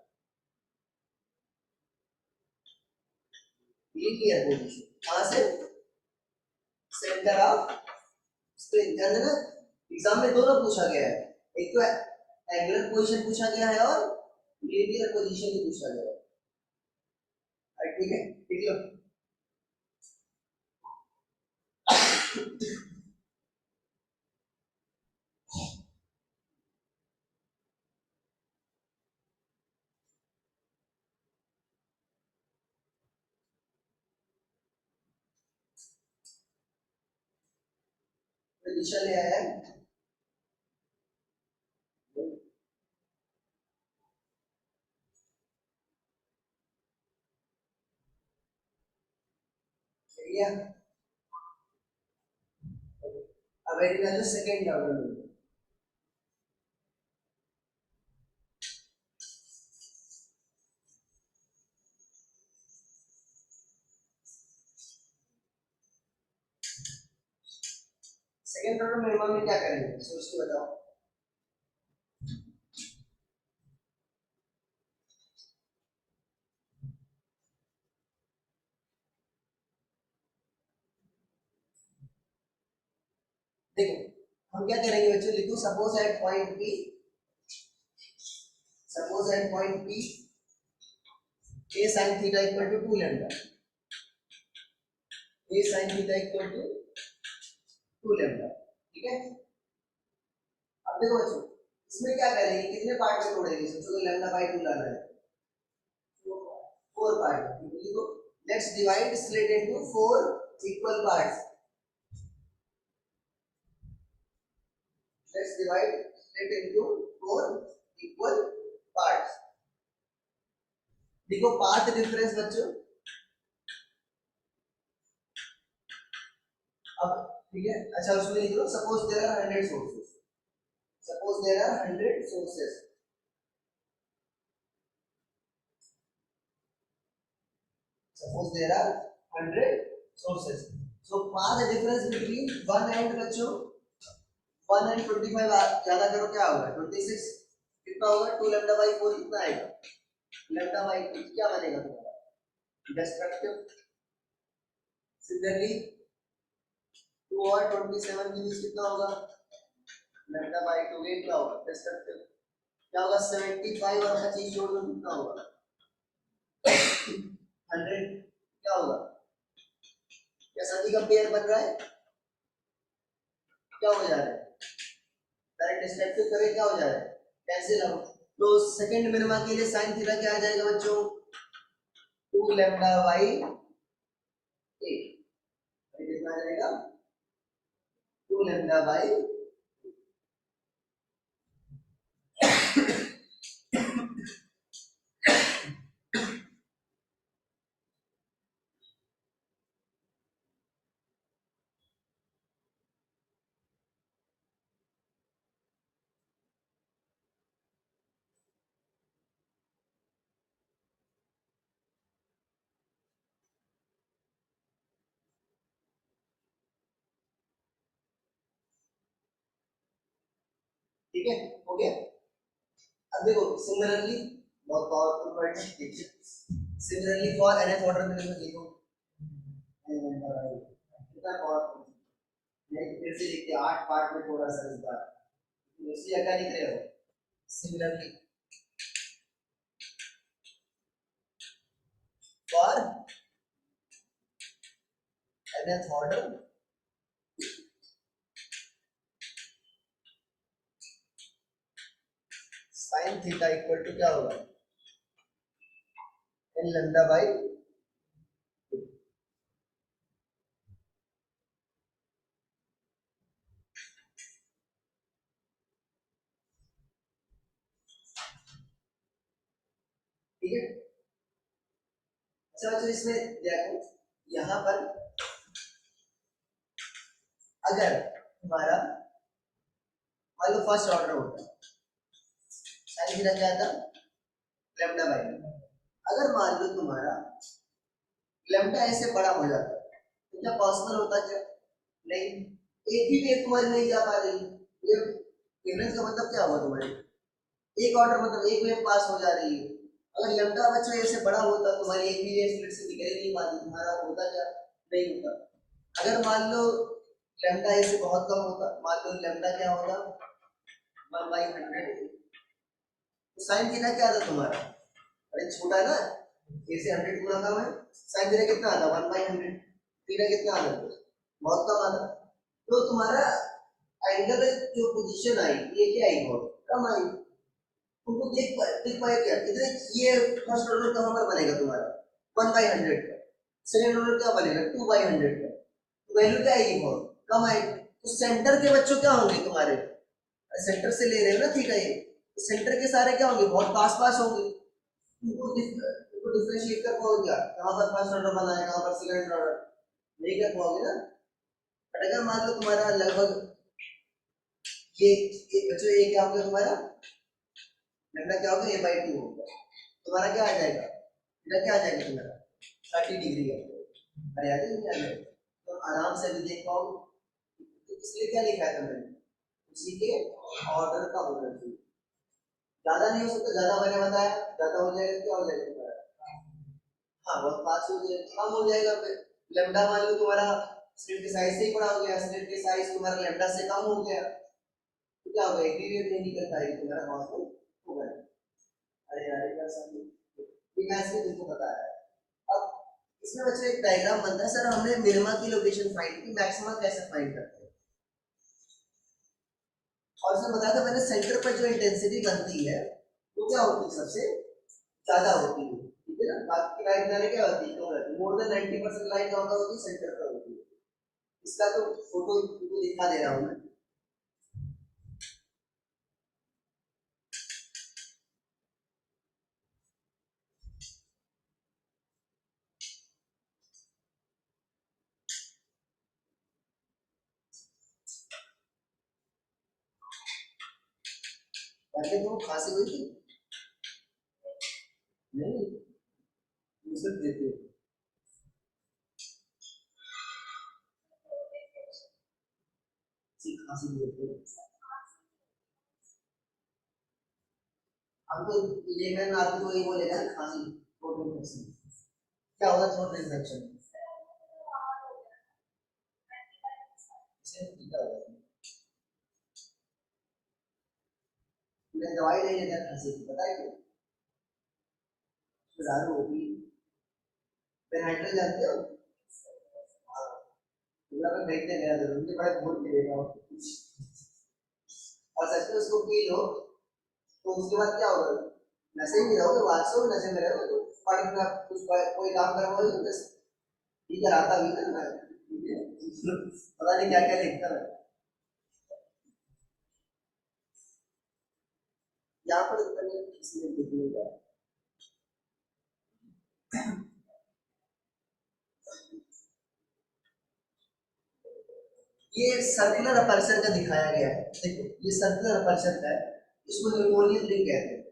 [SPEAKER 1] लीनियर पोजीशन, कहां से सेंटर ऑफ स्ट्रेन। ध्यान देना एग्जाम में दोनों पूछा गया है, एक तो एंगुलर पोजीशन पूछा गया है और लीनियर पोजीशन भी पूछा गया है, ठीक है ठीक है। दिशा ले आया है, सही है। अब एडी वैल्यू सेकंड ऑर्डर में, सेकंड ऑर्डर मिनिमम में क्या करेंगे सोच के बताओ। देखो हम क्या करेंगे बच्चों, लिखो suppose at point P, suppose at point P a sin theta equal to 2 lambda, a sin theta equal to 2 lambda, ठीक है। अब देखो बच्चों इसमें क्या करेंगे, कितने पार्ट में तोड़ेंगे, सोचो तो लैम्डा बाय 2 लाना है, 4 पार्ट, देखो let's divide split into 4 equal parts, let's divide it into 4 equal parts। देखो पाथ डिफरेंस बच्चों, अब ठीक है अच्छा उसमें लिख लो suppose there are 100 sources, suppose there are 100 sources, suppose there are 100 sources, so path difference between 1 and बच्चों 1 एंड 25 ज्यादा करो क्या होगा 26, कितना होगा 2 लैम्डा बाई 4 कितना आएगा, लैम्डा बाई 2 क्या बनेगा तुम्हारा डिस्ट्रक्टिव। सिमिलरली 2 और 27 के बीच कितना होगा लैम्डा बाई 2, ये क्या होगा डिस्ट्रक्टिव, क्या होगा 75 और 25 जोड़ दो कितना होगा 100, क्या होगा, क्या सभी का पेयर बन रहा है, क्या हो जा रहा है डायरेक्ट डिस्ट्रक्टिव करें क्या हो जा रहा है कैंसिल आउट। तो सेकंड मिनिमा के लिए sin थीटा क्या आ जाएगा बच्चों 2 लैम्डा बाई 8, कितना आ जाएगा 2 लैम्डा बाई ठीक है, हो गया। अब देखो सिमिलरली, बहुत पावरफुल वर्ड है, देखिए सिमिलरली फॉर nth ऑर्डर में देखो कितना पावरफुल है। फिर से देखिए 8 पार्ट में थोड़ा सा इस बार उसी जगह लिख रहे हो। Similarly for nth order sin theta equal to क्या होगा, n लैम्डा बाई, ठीक है। अच्छा बच्चों इसमें देखो यहाँ पर अगर हमारा मान लो फर्स्ट ऑर्डर होता है, साइन थीटा क्या था, लैम्डा बाई, अगर मान लो तुम्हारा लैम्डा ऐसे बड़ा हो जाता है तो क्या पॉसिबल होता, क्या नहीं, एक भी वेव तुम्हारी नहीं जा पा रही है। वेवलेंथ का मतलब क्या हुआ तुम्हारी, एक ऑर्डर मतलब एक वेव पास हो जा रही है। अगर लैम्डा बच्चों ऐसे बड़ा होता तुम्हारी एक भी वेव स्प्लिट से निकल ही नहीं पाती, तुम्हारा होता क्या, नहीं होता। अगर मान लो लैम्डा ऐसे बहुत कम होता, मान लो लैम्डा क्या होगा 1/100, तो साइन थीटा क्या आता तुम्हारा, अरे छोटा है ना, जैसे 100 गुना कम है, साइन थीटा कितना आता 1/100, थीटा कितना आता बहुत कम आता। तो तुम्हारा एंगल जो पोजीशन आई ये क्या आई, बहुत कम आई। तुमको देख पाए क्या इतने, ये फर्स्ट ऑर्डर कहां पर बनेगा तुम्हारा 1/100 का, सेकंड ऑर्डर क्या बनेगा 2/100 का, तो वैल्यू क्या आएगी बहुत कम आएगी। तो सेंटर के बच्चों क्या होंगे तुम्हारे, सेंटर से ले रहे हो ना थीटा, ये सेंटर के सारे क्या होंगे बहुत पास पास होंगे, उनको डिफरेंशिएट कर पाओगे क्या, कहां पर फर्स्ट ऑर्डर बना है कहां पर सेकंड ऑर्डर, नहीं कर पाओगे ना। बट अगर मान लो तुम्हारा लगभग ये बच्चों ये क्या होगा तुम्हारा लैम्डा क्या होगा a/2 होगा, तुम्हारा क्या आ जाएगा, थीटा क्या आ जाएगा तुम्हारा 30 डिग्री का, अरे आ जाएगा, नहीं आ जाएगा, तो आराम से भी देख पाओगे। तो इसलिए क्या लिखा है तुमने, उसी के ऑर्डर का होना चाहिए, ज्यादा नहीं हो सकता, ज्यादा मैंने बताया ज्यादा हो जाएगा क्या हो जाएगा तुम्हारा, हाँ बहुत पास हो जाएगा, कम हो जाएगा। फिर लैम्डा मान लो तुम्हारा स्लिट के साइज से ही बड़ा हो गया, स्लिट के साइज तुम्हारा लैम्डा से कम हो गया, तो क्या होगा एक भी वेव नहीं निकल पाएगी, तुम्हारा पासवर्ड होगा। अरे यार ये सब ये मैथ्स में तुमको बताया है। अब इसमें बच्चों एक डायग्राम बनता है, सर हमने मिनिमा की लोकेशन फाइंड की, मैक्सिमा कैसे फाइंड करते हैं, और इसमें बताया था मैंने सेंटर पर जो इंटेंसिटी बनती है वो क्या होती है सबसे ज्यादा होती है, ठीक है ना, बाकी की लाइट जाने क्या होती है कम रहती है, मोर देन 90% लाइट कहां पर होती है सेंटर पर होती है। इसका तो फोटो तुमको दिखा दे रहा हूं मैं, पहले तो खांसी हुई थी नहीं, दूसरे देते खांसी देते हम तो ये मैं आपको तो वही बोलेगा ना खांसी थ्रोट इन्फेक्शन, क्या होगा थ्रोट इन्फेक्शन, इसे क्या होगा, मैं दवाई नहीं लेता खांसी की, पता है क्यों, दारू होती है, पेनाइट्रल जानते हो, हाँ, मैं देखने गया था उनके बड़े बहुत के देखा और सच में उसको पी लो तो उसके बाद क्या होगा, नशे में रहोगे, वास्तव में नशे में रहोगे तो पढ़ना कुछ कोई काम करवाओगे तो बस ठीक है, आता भी ना पता नहीं क्या क्या लिखता है यहाँ पर, इसमें देखने का ये सर्कुलर अपर्चर का दिखाया गया है, देखो ये सर्कुलर अपर्चर का है, इसको न्यूटोनियन रिंग कहते हैं।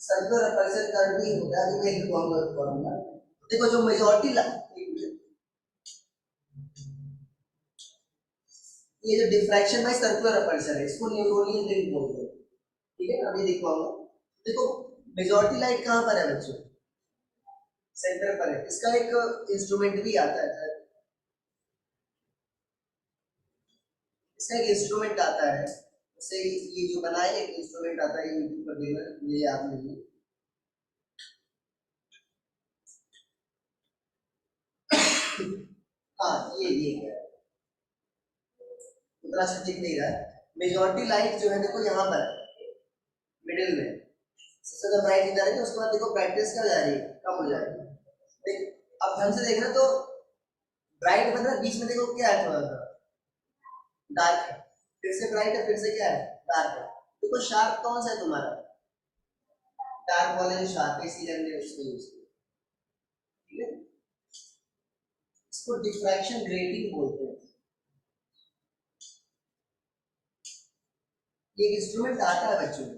[SPEAKER 1] सर्कुलर अपर्चर का भी होता है, मैं लिखवाऊंगा फॉर्मूला, देखो जो मेजॉरिटी, ये जो डिफ्रैक्शन बाय सर्कुलर अपर्चर है इसको न्यूटोनियन रिंग बोलते हैं, ठीक है, अभी दिखाऊंगा। देखो मेजॉरिटी लाइट कहाँ पर है बच्चों, सेंटर पर है। इसका एक इंस्ट्रूमेंट भी आता है, इसका एक इंस्ट्रूमेंट आता है, जैसे ये जो बना है एक इंस्ट्रूमेंट आता है, यूट्यूब पर देना, ये आप लीजिए। हाँ ये है, उतना अच्छा दिख नहीं रहा है। मेजॉरिटी लाइट जो है देखो यहाँ पर मिडिल में सबसे ज्यादा ब्राइट इधर है, उसके बाद देखो ब्राइटनेस क्या हो जा रही है, कम हो जा रही है। देख अब ढंग से देखना तो ब्राइट मतलब बीच में देखो क्या है, थोड़ा सा डार्क है, फिर से ब्राइट है, फिर से क्या है, डार्क है। देखो शार्प कौन सा है तुम्हारा, डार्क वाले जो शार्प है, इसीलिए हमने उसको यूज किया। ठीक है, इसको डिफ्रैक्शन ग्रेटिंग बोलते हैं। ये एक इंस्ट्रूमेंट आता है बच्चों को।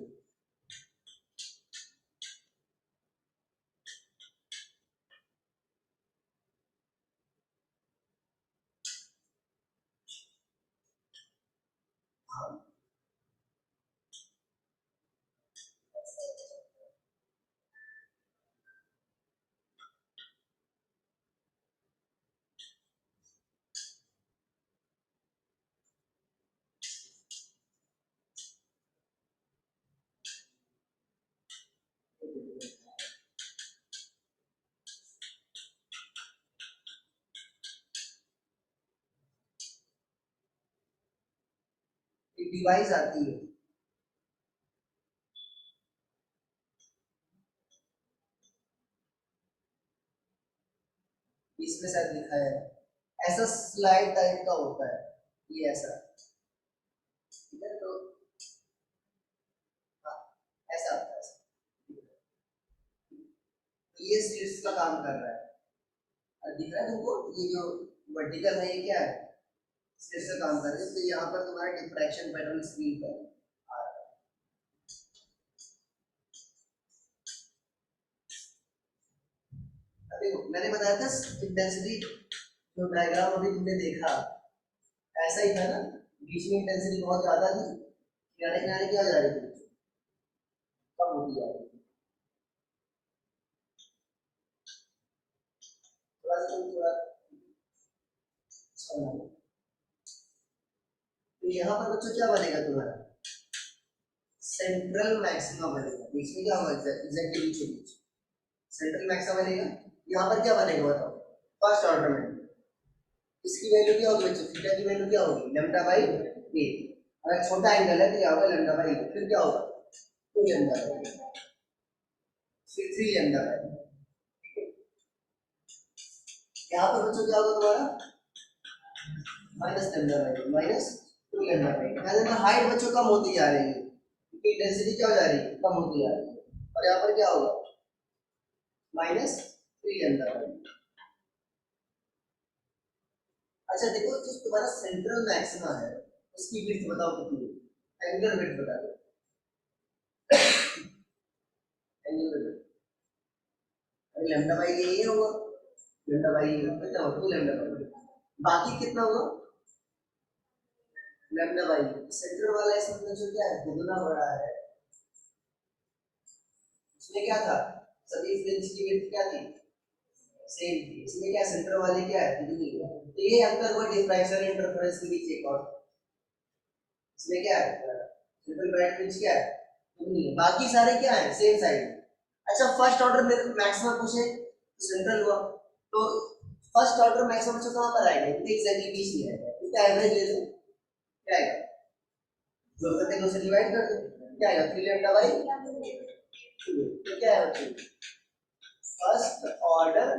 [SPEAKER 1] एक डिवाइस आती है, इसमें शायद लिखा है, ऐसा स्लाइड टाइप का होता है, ये ऐसा, ठीक है, तो हाँ, ऐसा होता है, तो ये स्लिट्स का काम कर रहा है। और दिख रहा है तुमको, ये जो वर्टिकल है ये क्या है, स्लिट्स का काम कर रहा है। तो यहाँ पर तुम्हारा डिफ्रैक्शन पैटर्न स्क्रीन पर आ रहा है। अभी मैंने बताया था इंटेंसिटी, जो डायग्राम अभी तुमने देखा ऐसा ही था ना, बीच में इंटेंसिटी बहुत ज्यादा थी, किनारे किनारे क्या हो जा रही थी, कम होती जा रही थी। थोड़ा सा थोड़ा समझो। तो यहाँ पर बच्चों क्या बनेगा तुम्हारा, सेंट्रल मैक्सिमा बनेगा। बीच में क्या होगा, एग्जैक्टली बीच बीच सेंट्रल मैक्सिमा बनेगा। यहाँ पर क्या बनेगा बताओ, फर्स्ट ऑर्डर में इसकी वैल्यू क्या होगी बच्चों, थीटा की वैल्यू क्या होगी, लैम्डा बाई ए। अगर छोटा एंगल है तो क्या होगा, लैम्डा बाई ए, फिर क्या होगा, 2 लैम्डा बाई, फिर 3 लैम्डा बाई। यहाँ पर बच्चों क्या होगा तुम्हारा, minus lambda by, minus 2 lambda by. यानी हाइट बच्चों कम होती जा रही है, क्योंकि डेंसिटी क्या हो जा रही है, कम होती जा रही है। और यहाँ पर क्या होगा, माइनस 3 लैम्डा बाई। अच्छा देखो, जो तुम्हारा सेंट्रल मैक्सिमा है उसकी विड्थ बताओ कितनी है, एंगुलर विड्थ बता दो, एंगुलर विड्थ। अरे लैम्डा बाई ये होगा, लैम्डा बाई कितना होगा, 2 लैम्डा बाई। बाकी कितना होगा, लैम्डा बाई। सेंट्रल वाला इसमें जो क्या है, दुगना बड़ा है, इसमें क्या था, सभी फ्रिंज की विड्थ क्या थी, सेम थी। इसमें क्या सेंटर वाले क्या है, दुगनी है। तो ये अंतर हुआ डिफ्रैक्शन इंटरफेरेंस के बीच एक और, इसमें क्या है, सेंट्रल ब्राइट फ्रिंज क्या है, दुगनी है, बाकी सारे क्या है, सेम साइड। अच्छा फर्स्ट ऑर्डर मैक्सिमम पूछे तो सेंट्रल हुआ, तो फर्स्ट ऑर्डर मैक्सिमम से कहां पर आएगा, इनके एग्जैक्टली बीच में आएगा। इसका एवरेज ले लो, क्या आएगा, जो करते दो से डिवाइड कर दो, क्या आएगा, 3 लैम्डा बाई 2। तो क्या है बच्चों, फर्स्ट ऑर्डर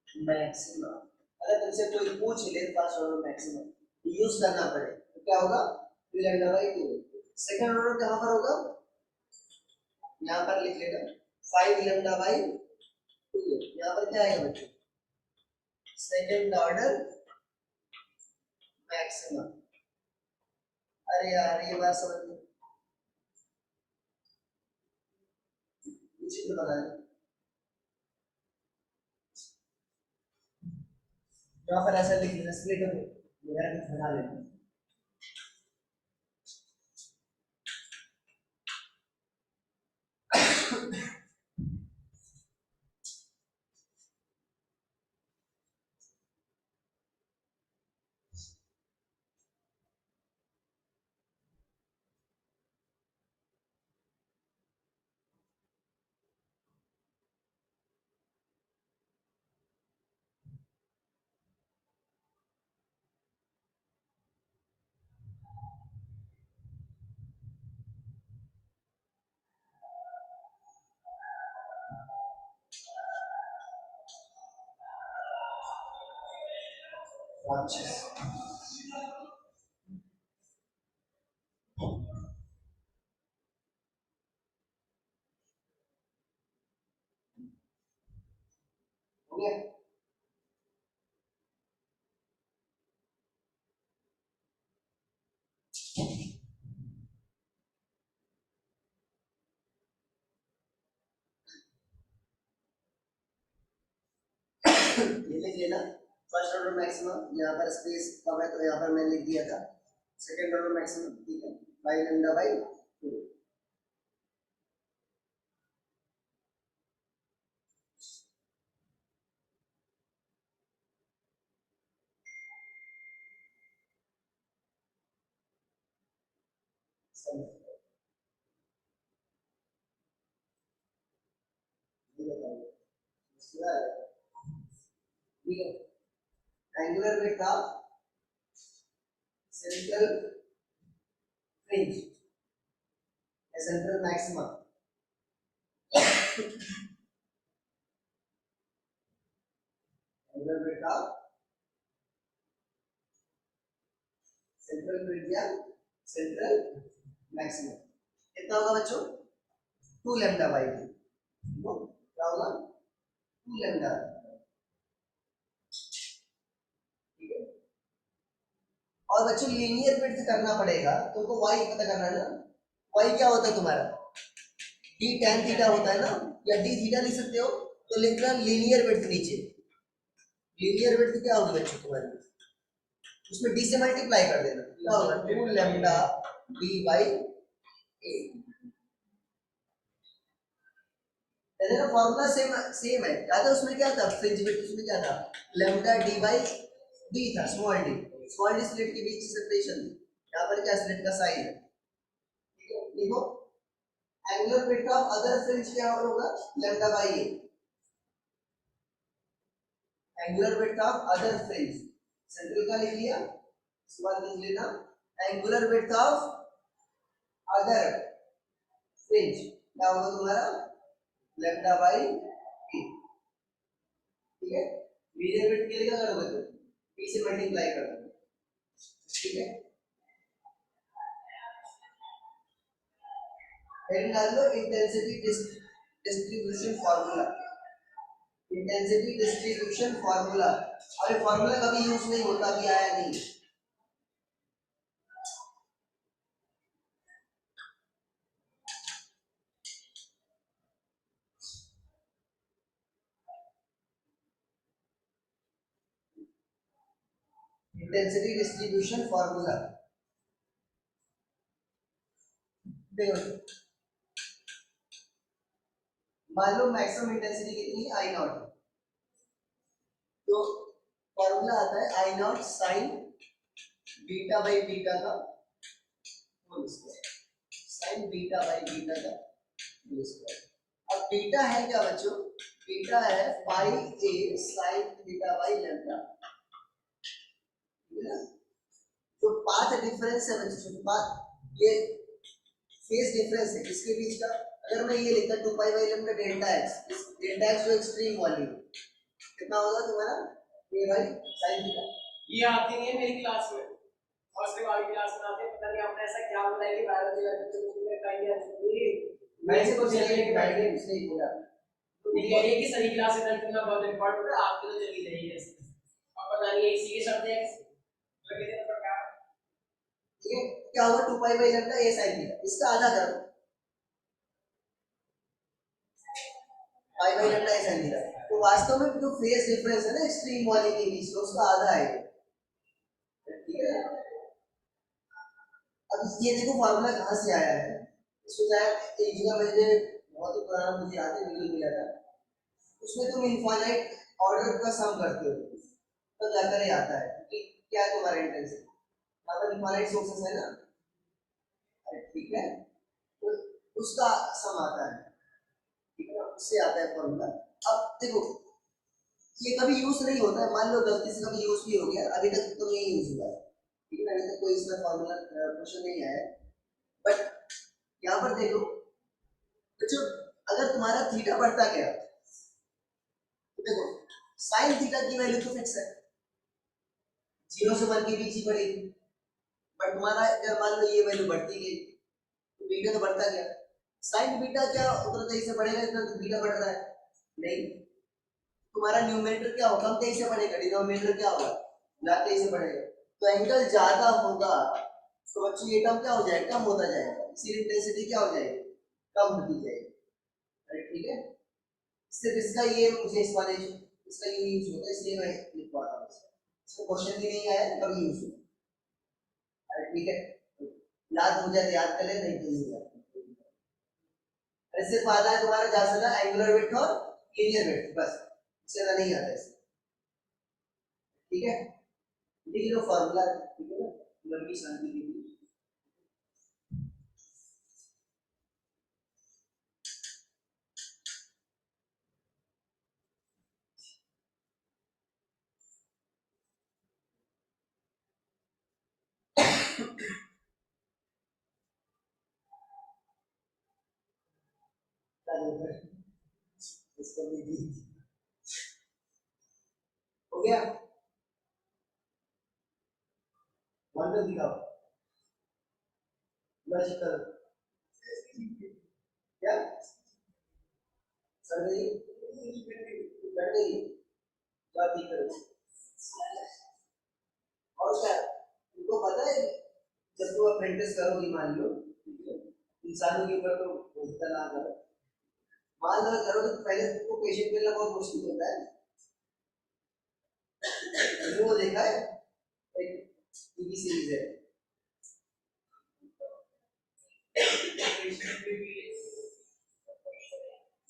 [SPEAKER 1] मैक्सिमम। अगर तुमसे कोई पूछ ले फर्स्ट ऑर्डर मैक्सिमम यूज करना पड़े तो क्या होगा, 3 लैम्डा बाई 2। सेकंड ऑर्डर कहां पर होगा, यहाँ पर लिख लेना 5 लैम्डा बाई 2। यहाँ पर क्या आएगा बच्चों, सेकंड ऑर्डर मैक्सिमम। अरे यार ये बात समझ में चित्र बना है, यहाँ पर ऐसा लिख लेना, स्प्लिट वगैरह कुछ बना लेना। अच्छा हो गया। ये लिख लेना फर्स्ट ऑर्डर मैक्सिमम, यहाँ पर स्पेस कम है तो यहाँ पर मैंने लिख दिया था सेकंड ऑर्डर मैक्सिमम, ठीक है, बाई लैम्डा बाई 2। ठीक है, एंगुलर विड्थ था central fringe central maximum, angular width था सेंट्रल फ्रिंज या सेंट्रल मैक्सिमम कितना होगा बच्चों, 2 लैम्डा बाई 2, क्या होगा 2 लैम्डा, ठीक है। और बच्चों लीनियर विड्थ करना पड़ेगा तो तुमको y पता करना है ना, y क्या होता है तुम्हारा d tan थीटा होता है ना, या d थीटा लिख सकते हो, तो लिखना लीनियर विड्थ नीचे, लीनियर विड्थ क्या होगी बच्चों तुम्हारी, उसमें d से मल्टीप्लाई कर देना, क्या होगा 2 लैम्डा d बाई 8। तेरा फॉर्मूला सेम सेम है, याद है उसमें क्या था फ्रिंज विड्थ, उसमें क्या था लैम्डा d बाई d था, small d, small D slit के बीच सेपरेशन, यहाँ पर क्या स्लिट का साइज है, ठीक है। देखो angular width of other fringe क्या होगा lambda by 8, angular width of other fringe central का लिख लिया, इसके बाद लिख लेना angular width of other fringe क्या होगा तुम्हारा लैम्डा बाई 8, ठीक है। लीनियर विड्थ के लिए क्या करोगे तुम b से मल्टीप्लाई कर दोगे, ठीक है। फिर डाल दो intensity distribution formula, intensity distribution formula, अरे फार्मूला कभी यूज नहीं होता कि आया नहीं, इंटेंसिटी डिस्ट्रीब्यूशन फार्मूला देखो, मान लो मैक्सिमम इंटेंसिटी कितनी है आई नॉट, तो फार्मूला आता है I naught sine beta by beta का whole square, sine beta by beta का होल स्क्वायर। अब बीटा है क्या बच्चों, बीटा है pi a sine theta by lambda, जो पाथ डिफरेंस है बच्चों, पाथ ये फेज डिफरेंस है किसके बीच का, अगर मैं ये लिखता 2 pi by lambda delta x, इस डेल्टा एक्स जो एक्सट्रीम वाली कितना होगा तुम्हारा ये भाई साइन थीटा, ये आती नहीं है मेरी क्लास में, फर्स्ट वाली क्लास में आते पता नहीं आपने ऐसा क्या बोला है कि बायोलॉजी वाले बच्चों में कहीं है, मैं से कुछ नहीं बैठे कुछ नहीं बोला, तो ये कह रही है कि सही क्लास अटेंड करना बहुत इंपॉर्टेंट है, आपके लिए चली जाएगी ऐसे और पता नहीं इसी के शब्द है लगे थे तो क्या, ये क्या होगा 2 pi by lambda a sin theta, इसका आधा करो pi by lambda a sin theta, तो वास्तव में जो फेज डिफरेंस है ना एक्सट्रीम वाले के बीच में उसका आधा है, ठीक है। अब ये देखो फार्मूला कहां से आया है, इसको शायद एक जगह मैंने बहुत ही पुराना मुझे याद है वीडियो मिला था, उसमें तुम इनफाइनाइट ऑर्डर का सम करते हो तो जाकर ये आता है कि क्या तुम्हारा इंटेंसिटी, यहाँ पर इनफाइनाइट सोर्सेस है ना, ठीक है, तो उसका सम आता है, ठीक है, उससे आता है फॉर्मूला। अब देखो ये कभी यूज नहीं होता है, मान लो गलती से कभी यूज भी हो गया, अभी तक तो नहीं यूज हुआ है, ठीक है, अभी तक कोई इसका फॉर्मूला क्वेश्चन नहीं आया, बट यहाँ पर देखो बच्चों अगर तुम्हारा थीटा बढ़ता गया तो देखो साइन थीटा की वैल्यू तो फिक्स है, 0 से 1 के बीच ही बढ़ेगी। बट तुम्हारा अगर मान लो ये वैल्यू बढ़ती गई तो बीटा तो बढ़ता गया। साइन बीटा क्या उतना तेजी से बढ़ेगा जितना बीटा बढ़ रहा है? नहीं, तुम्हारा न्यूमरेटर क्या होगा, कम तेजी से बढ़ेगा, डिनोमिनेटर क्या होगा, ज्यादा तेजी से बढ़ेगा। तो एंगल ज्यादा होगा तो बच्चों ये टर्म क्या हो जाएगा, कम होता जाएगा, इसीलिए इंटेंसिटी क्या हो जाएगी, कम होती जाएगी। ठीक है, सिर्फ इसका ये मुझे एक्सप्लेनेशन इसका ये यूज होता है इसलिए मैं लिख पा रहा हूं। इसका क्वेश्चन भी नहीं आया कभी यूज होता है। ठीक है, याद हो जाए याद कर ले, नहीं तो नहीं याद। सिर्फ आता है तुम्हारा जा सकता है एंगुलर विड्थ और लीनियर विड्थ, बस इससे ज्यादा नहीं आता है। ठीक है, लिख लो फार्मूला, ठीक है ना, लंबी शांति की। इसको भी हो गया, वन में दिखाओ करो क्या सर गई बैठ गई बात ही करो। और क्या तुमको पता है जब तुम अप्रेंटिस करोगी, मान लो इंसानों के ऊपर तो भरोसा ना करो, मान लो करोगे तो पहले तुमको पेशेंट मिलना बहुत मुश्किल होता है। वो देखा है एक टीवी सीरीज है,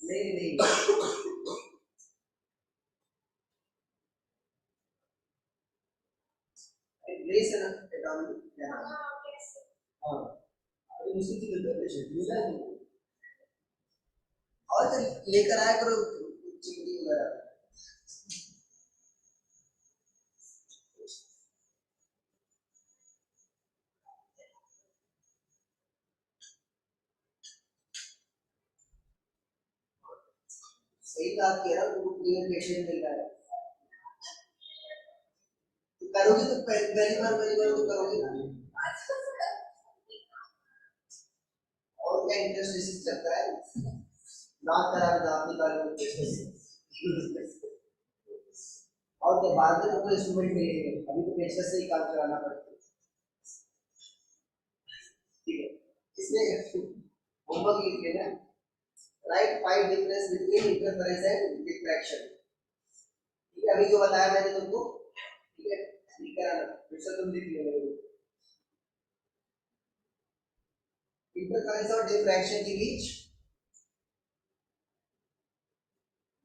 [SPEAKER 1] नहीं नहीं ग्रेस एनाटॉमी, हाँ अरे मुश्किल से मिलता है पेशेंट मिला है तुमको, और लेकर आया करो चिंटी वगैरह। सही बात कह रहा हूँ, तुमको क्लियर पेशेंट मिल रहा है तो करोगे तो पहली बार तो करोगे ना। और क्या इंटरेस्ट इसी चलता है, नाक करा दांत निकालो और क्या बाद में तो इंस्ट्रूमेंट मिलेंगे, अभी तो पेशेंट से ही काम कराना पड़ता है। ठीक है, इसमें होमवर्क लिख लेना, right 5 difference between interference and diffraction. ठीक है, अभी जो बताया मैंने तुमको, ठीक है लिख कर आना, फिर से तुम लिख लेना। इंटरफेरेंस और डिफ्रैक्शन के बीच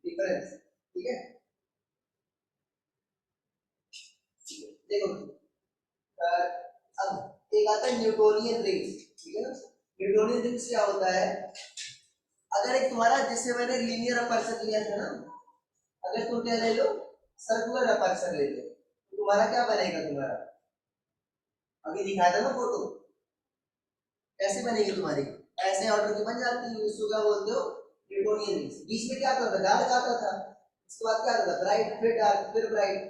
[SPEAKER 1] डिफरेंस, ठीक है। देखो अब एक आता है न्यूटोनियन रिंग्स, ठीक है ना। न्यूटोनियन रिंग्स क्या होता है, अगर एक तुम्हारा जैसे मैंने लीनियर अपर्चर लिया था ना, अगर तुम क्या ले लो सर्कुलर अपर्चर ले लो तो तुम्हारा क्या बनेगा, तुम्हारा अभी दिखाया था ना फोटो, कैसे बनेगी तुम्हारी, ऐसे ऑर्डर की बन जाती है, उसको क्या बोलते हो न्यूटोनियन रिंग्स। बीच में क्या करता था, डार्क आता था, उसके बाद क्या होता था ब्राइट, फिर डार्क, फिर ब्राइट,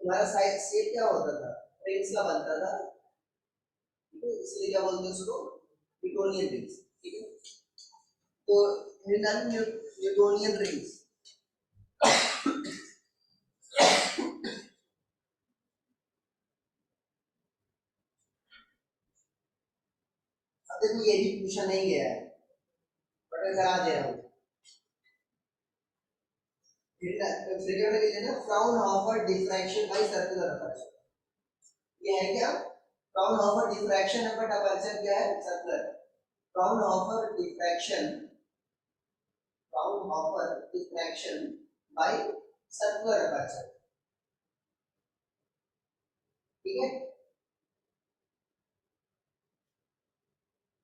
[SPEAKER 1] तुम्हारा साइज शेप क्या होता था रिंग्स का बनता था, इसलिए क्या बोलते हैं उसको न्यूटोनियन रिंग्स। ठीक है, तो न्यूटोनियन रिंग्स अब देखो ये भी पूछा नहीं गया है बट मैं करा दे रहा हूँ। फिगर में लिखे ना Fraunhofer diffraction by circular aperture, ये है क्या फ्राउनहोफर डिफ्रैक्शन है, बट अपर्चर क्या है circular. Fraunhofer diffraction, Fraunhofer diffraction by circular aperture, ठीक है।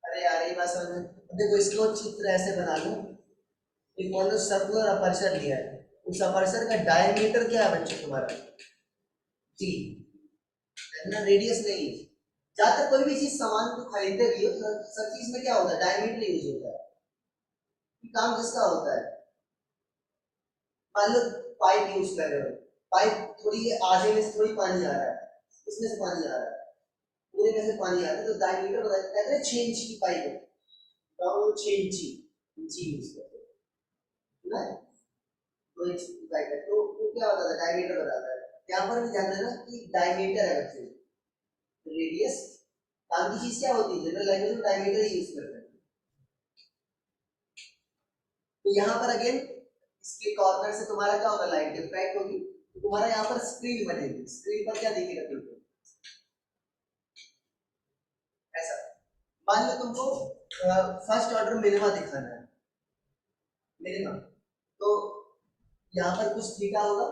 [SPEAKER 1] अरे यार ये बात समझ में, देखो इसको चित्र ऐसे बना लो, एक मान लो सर्कुलर अपर्चर लिया है, उस अपर्चर का डायमीटर क्या है बच्चों तुम्हारा जी, ना रेडियस नहीं। ज्यादातर कोई भी चीज सामान को खरीदते भी हो तो सब चीज में क्या होता है डायमीटर यूज होता है, काम किसका होता है, मान लो पाइप यूज कर रहे हो पाइप थोड़ी आधे में से थोड़ी पानी आ रहा है, इसमें से पानी आ रहा है, पूरे में से पानी आ रहा है, तो डायमीटर बताया कहते हैं 6 इंच की पाइप है, तो 6 इंची यूज करते हैं ना, 2 इंच की पाइप है, तो वो क्या बताता है, डायमीटर बताता है। यहाँ पर भी ध्यान देना कि डायमीटर है बच्चे, रेडियस काम की चीज क्या होती है, जनरल लैंग्वेज में डायमीटर ही यूज करते हैं। तो यहाँ पर अगेन इसके कॉर्नर से तुम्हारा क्या होगा, लाइट डिफ्रैक्ट होगी, तो तुम्हारा यहाँ पर स्क्रीन बनेगी, स्क्रीन पर क्या दिखेगा तुमको, ऐसा। मान लो तुमको फर्स्ट ऑर्डर मिनिमा दिखाना है, मिनिमा, तो यहाँ पर कुछ थीटा होगा,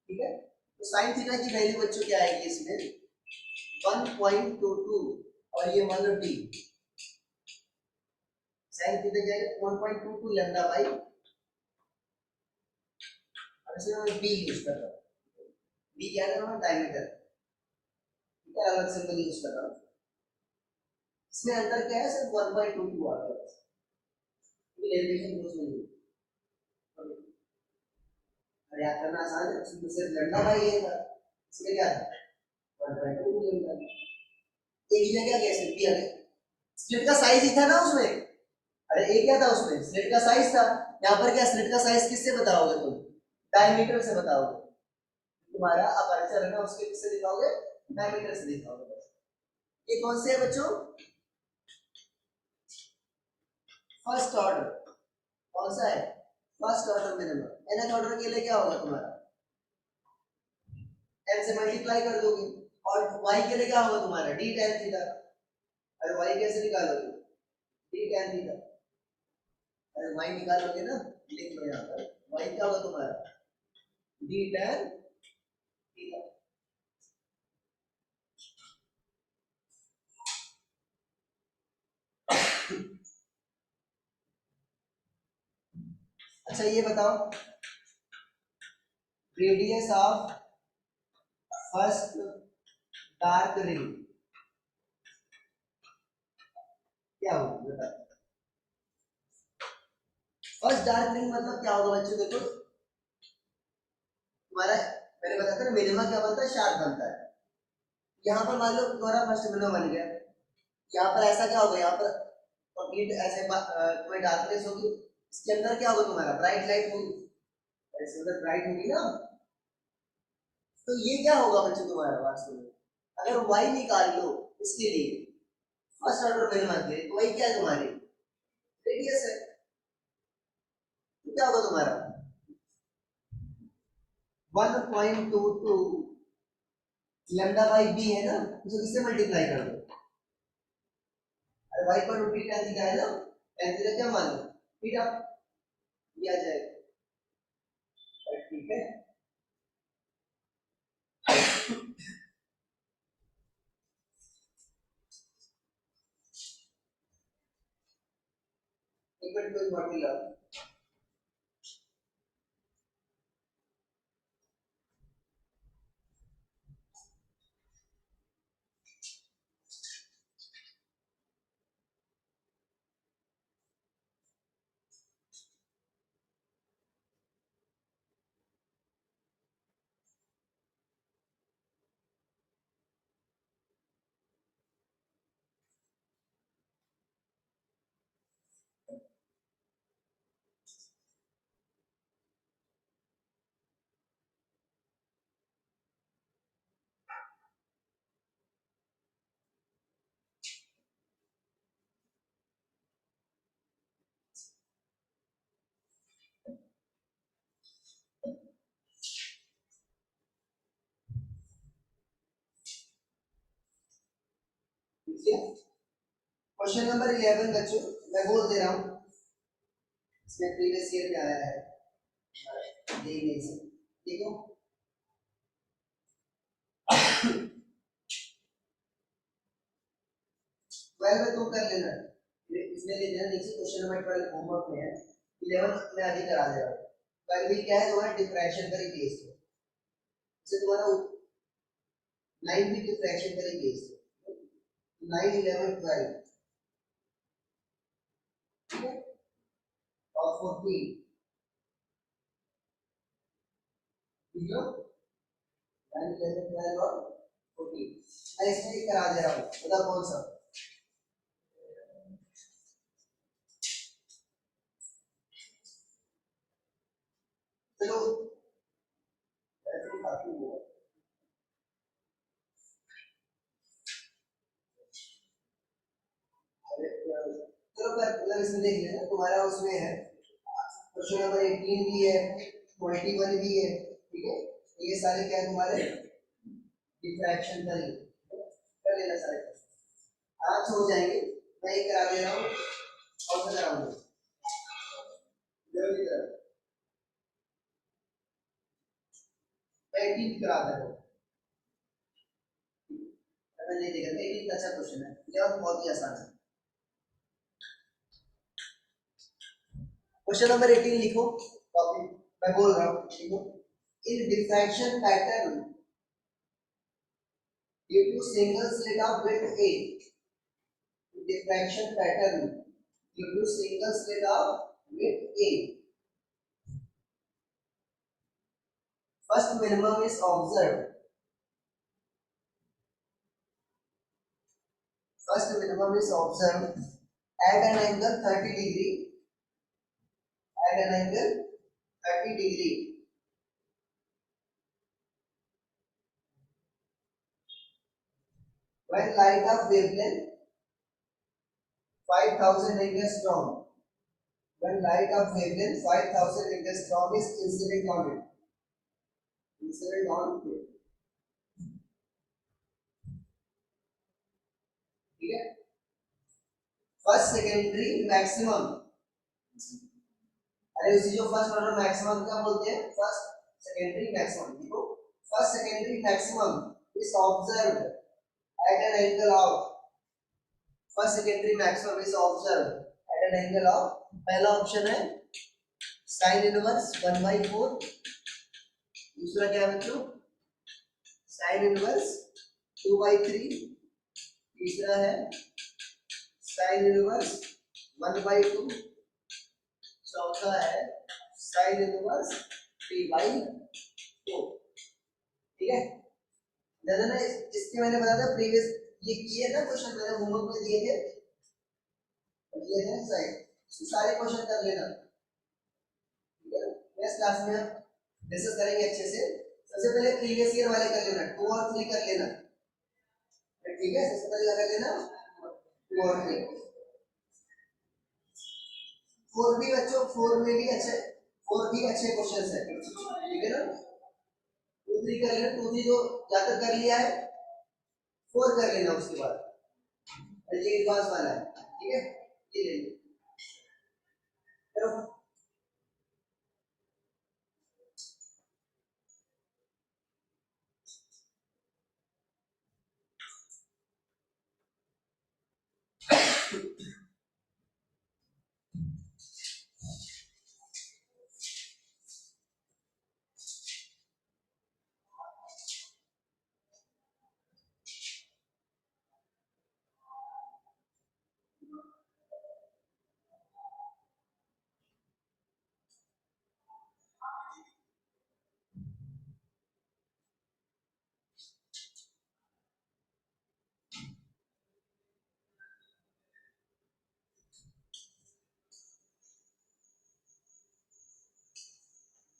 [SPEAKER 1] ठीक है, तो साइन थीटा की वैल्यू बच्चों क्या आएगी इसमें 1.22, और ये मान लो डी, साइन थीटा क्या है 1.22 लैम्डा बाई, अब इसमें मैं बी यूज कर रहा हूँ, बी क्या है ना डायमीटर, ठीक है, अलग सिंबल यूज कर रहा हूँ, इसमें अंतर क्या है सिर्फ 1.22 आ गया बस, डेरिवेशन कुछ नहीं, अरे याद करना आसान है, उसमें सिर्फ लैम्डा बाई है, इसमें क्या है 1.22 लैम्डा, एक ही जगह गया स्लिट किया गया, स्लिट का साइज ही था ना उसमें, अरे एक क्या था उसमें, स्लिट का साइज था, यहाँ पर क्या स्लिट का साइज किससे बताओगे तुम, डायमीटर से बताओगे, तुम्हारा अपर्चर है ना उसके किससे दिखाओगे, डायमीटर से दिखाओगे। ये कौन से है बच्चों, फर्स्ट ऑर्डर, कौन सा है, first order minimum, nth order के लिए क्या होगा तुम्हारा, n से मल्टीप्लाई कर दोगे, और y के लिए क्या होगा तुम्हारा d tan थीटा, अरे y कैसे निकालोगे, d tan थीटा, अरे y निकालोगे ना, लिख लो यहाँ पर y क्या होगा तुम्हारा d tan थीटा। अच्छा ये बताओ, radius of first dark ring क्या होगी बताओ, फर्स्ट डार्क रिंग मतलब क्या होगा बच्चों, देखो तुम्हारा मैंने बताया था ना मिनिमा क्या बनता है, शार्प बनता है, यहाँ पर मान लो तुम्हारा फर्स्ट मिनिमा बन गया, यहाँ पर ऐसा क्या होगा, यहाँ पर कंप्लीट ऐसे तुम्हारी डार्कनेस होगी, इसके अंदर क्या होगा तुम्हारा ब्राइट लाइट होगी, ऐसे उधर ब्राइट होगी ना, तो ये क्या होगा बच्चों तुम्हारा वास्तव में, अगर y निकाल लो इसके लिए फर्स्ट ऑर्डर मिनिमा के लिए, तो y क्या है तुम्हारी रेडियस है, तो क्या होगा तुम्हारा 1.22 लैम्डा बाई बी है ना, उसे किससे मल्टीप्लाई कर दो, अरे y पर रूट tan थीटा है ना, tan थीटा क्या मान लो थीटा, ये आ जाएगा, ठीक है। एक मिनट कोई बॉटल लाओ, क्वेश्चन नंबर 11 बच्चों, मैं बोल दे रहा हूँ, इसमें प्रीवियस ईयर में आया है, देखने से देखो 12 में तुम कर लेना, इसमें ले लेना, नीचे क्वेश्चन नंबर 12 होमवर्क में है, 11 में अभी करा दे रहा हूँ, 12 क्या है तुम्हारा डिफरेंशियल का ही केस है, इससे तुम्हारा 9 भी डिफरेंशियल का ही केस है, 9 11 12 ठीक है, और 14 लो 10 11 12 और 14 मैं इसमें ही करा दे रहा हूँ बताओ कौन सा चलो ऐसे काफी हुआ चलो मतलब इसमें देख लेना तुम्हारा उसमें है क्वेश्चन नंबर 18 भी है 21 भी है ठीक है ये सारे क्या है तुम्हारे डिफ्रैक्शन का ही कर लेना सारे आज हो जाएंगे मैं ये करा दे रहा हूँ और सा कराऊंगा जल्दी करा मैं 18 करा दे रहा हूँ मैं नहीं देखा 18 का अच्छा क्वेश्चन है ये बहुत ही आसान है क्वेश्चन नंबर 18 लिखो कॉपी मैं बोल रहा हूँ लिखो in diffraction pattern due to single slit of width A diffraction pattern due to single slit of width A first minimum is observed at an angle 30 degree at an angle 30 degree when light of wavelength 5000 angstrom when light of wavelength 5000 angstrom is incident on it ठीक है first secondary maximum अरे उसी जो first order maximum क्या बोलते हैं first secondary maximum देखो first secondary maximum is observed eight an angle of first secondary maximum is observed eight an angle of पहला ऑप्शन है sin इनवर्स 1/4 दूसरा क्या है बच्चों sin इनवर्स 2/3 तीसरा है sin इनवर्स 1/2 चौथा है sin इनवर्स 3/4 ठीक है दादा ना इसके मैंने बताया था प्रीवियस ये किए ना क्वेश्चन मैंने होमवर्क में दिए थे ये है साइड इसके सारे क्वेश्चन कर लेना ठीक है नेक्स्ट क्लास में हम डिस्कस करेंगे अच्छे से सबसे पहले प्रीवियस ईयर वाले कर लेना 2 और 3 कर लेना ठीक है सबसे पहले कर लेना 2 और 3 4 भी बच्चों 4 में भी अच्छे 4 भी अच्छे क्वेश्चंस है ठीक है ना 2 3 कर लेना 2 3 जो ज्यादा कर लिया है 4 कर लेना उसके बाद ये एडवांस वाला है ठीक है ये ले लो चलो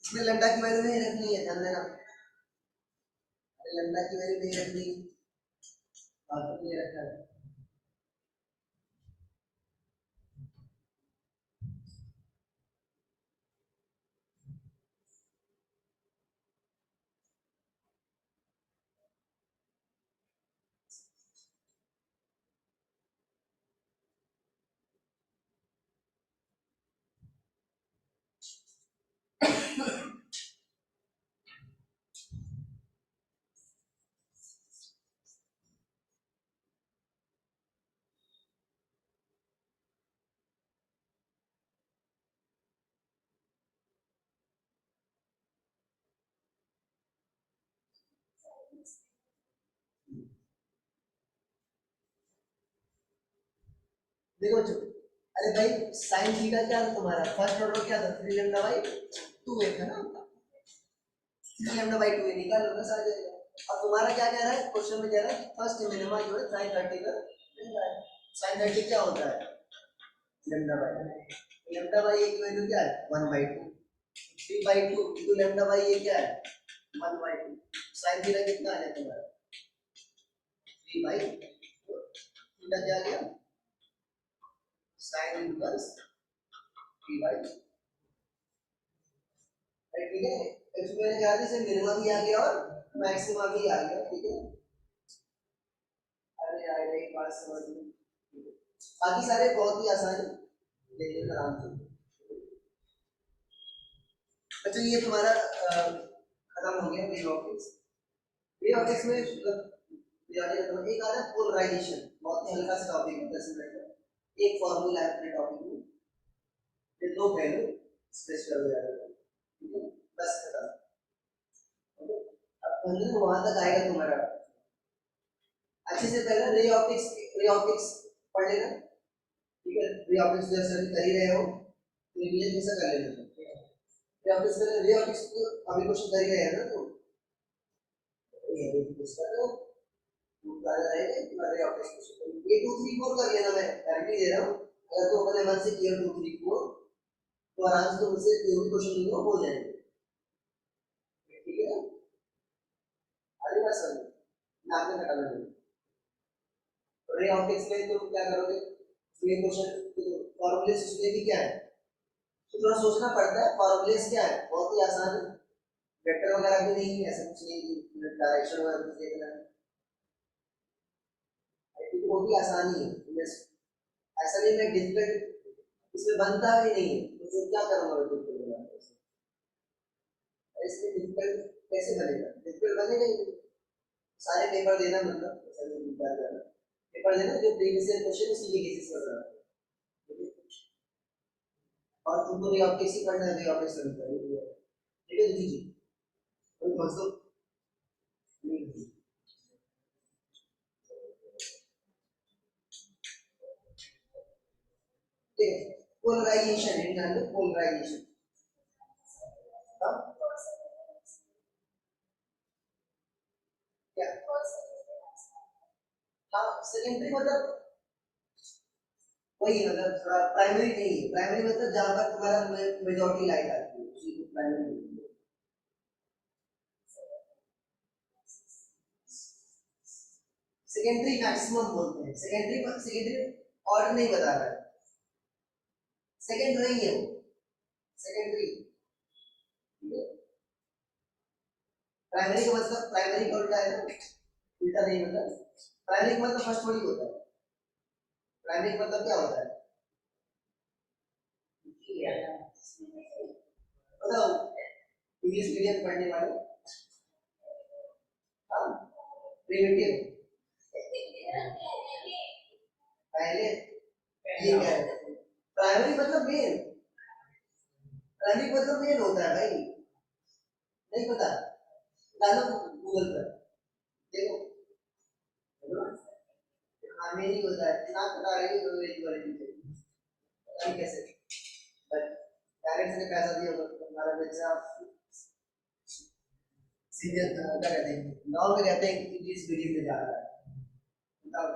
[SPEAKER 1] इसमें लैम्डा की वैल्यू नहीं रखनी है ध्यान देना लैम्डा की वैल्यू नहीं रखनी और तो ये रखा है देखो बच्चों अरे भाई sin थीटा क्या था तुम्हारा फर्स्ट ऑर्डर क्या था 3 लैम्डा बाई 2 एक है ना λ/2 ये निकालो बस आ जाएगा। अब तुम्हारा क्या कह रहा है, क्वेश्चन में कह रहा है कि फर्स्ट मिनिमा जो है sin 30 का मिल रहा है। sin 30 क्या होता है, λ/1 की वैल्यू क्या है 1/2, 3/2 into λ/, ये क्या है 1/2। sin थीटा कितना आ जाए तुम्हारा 3/4, थीटा क्या आ गया sin इनवर्स 3/4, ठीक है। इसमें क्या है, जैसे मिनिमा भी आ गया और मैक्सिमा भी आ गया, ठीक है। अरे यार एक बात समझ लो, बाकी सारे बहुत ही आसान है, लेकिन आराम से। अच्छा ये तुम्हारा खत्म हो गया way of x. Way of x में एक आता है पोलराइजेशन, बहुत ही हल्का सा टॉपिक है 10 मिनट का, एक फार्मूला है अपने टॉपिक में, ये दो पहलू स्ट्रेस कर दिया जाएगा, ठीक है बस खत्म। अब पहले वहां तक आएगा तुम्हारा, अच्छे से पहले रे ऑप्टिक्स पढ़ लेना, ठीक है। रे ऑप्टिक्स जैसे कर ही रहे हो तो रिवीजन कैसे कर लेना, रे ऑप्टिक्स को अभी क्वेश्चन कर ही रहे हैं ना, तो ये कुछ कर लो पूरा रहेगा तुम्हारे रे ऑप्टिक्स को। ये 2 3 4 कर लेना, मैं गारंटी दे रहा हूं, अगर तो अपने मन से किया 2 3 4 तो आराम से तुमसे जो भी क्वेश्चन होगा हो जाएंगे, ठीक है ना। आगे बात समझ नाम में हटा लेना। रे ऑप्टिक्स में तुम क्या करोगे, ये क्वेश्चन फॉर्मूले से भी क्या है तो थोड़ा सोचना पड़ता है, फॉर्मूले क्या है बहुत ही आसान है, वेक्टर वगैरह भी नहीं है, ऐसा कुछ नहीं कि डायरेक्शन वगैरह कुछ देखना है, तो वो भी आसानी है, ऐसा नहीं मैं डिफिकल्ट इसमें बनता भी नहीं है, तो जो क्या करूंगा डिफिकल्ट, इसमें डिफिकल्ट कैसे बनेगा, डिफिकल्ट बनेगा ही, सारे पेपर देना मतलब ऐसा नहीं निकाल जाना, पेपर देना जो प्रीवियस ईयर क्वेश्चन उसी के बेसिस पर बना, और तुमको रे ऑप्टिक्स ही पढ़ना है, रे ऑप्टिक्स करना है, ठीक है जी जी कोई दोस्तों ठीक है। पोलराइजेशन इन जान लो, पोलराइजेशन क्या, हाँ सेकेंडरी मतलब वही मतलब थोड़ा प्राइमरी नहीं है, प्राइमरी मतलब जहां पर तुम्हारा मेजॉरिटी लाइट आती है उसी को प्राइमरी, सेकेंडरी मैक्सिमम बोलते हैं, सेकेंडरी ऑर्डर नहीं बता रहा है, सेकेंड नहीं है वो सेकेंडरी, प्राइमरी का मतलब प्राइमरी का उल्टा है ना, उल्टा नहीं मतलब, प्राइमरी का मतलब फर्स्ट थोड़ी होता है, प्राइमरी का मतलब क्या होता है बताओ, इंग्लिश मीडियम पढ़ने वाले, हाँ प्रिमिटिव पहले, ये क्या है प्राइमरी मतलब मेन, प्राइमरी मतलब मेन होता है भाई, नहीं पता डालो गूगल पर देखो, हाँ मेन ही होता है, दिमाग पता रही हो तो एक बार नहीं कैसे, बट पेरेंट्स ने पैसा दिया होगा तो हमारा बच्चा सीनियर क्या कहते हैं गाँव में कहते हैं कि इंग्लिश मीडियम में जा रहा है, बताओ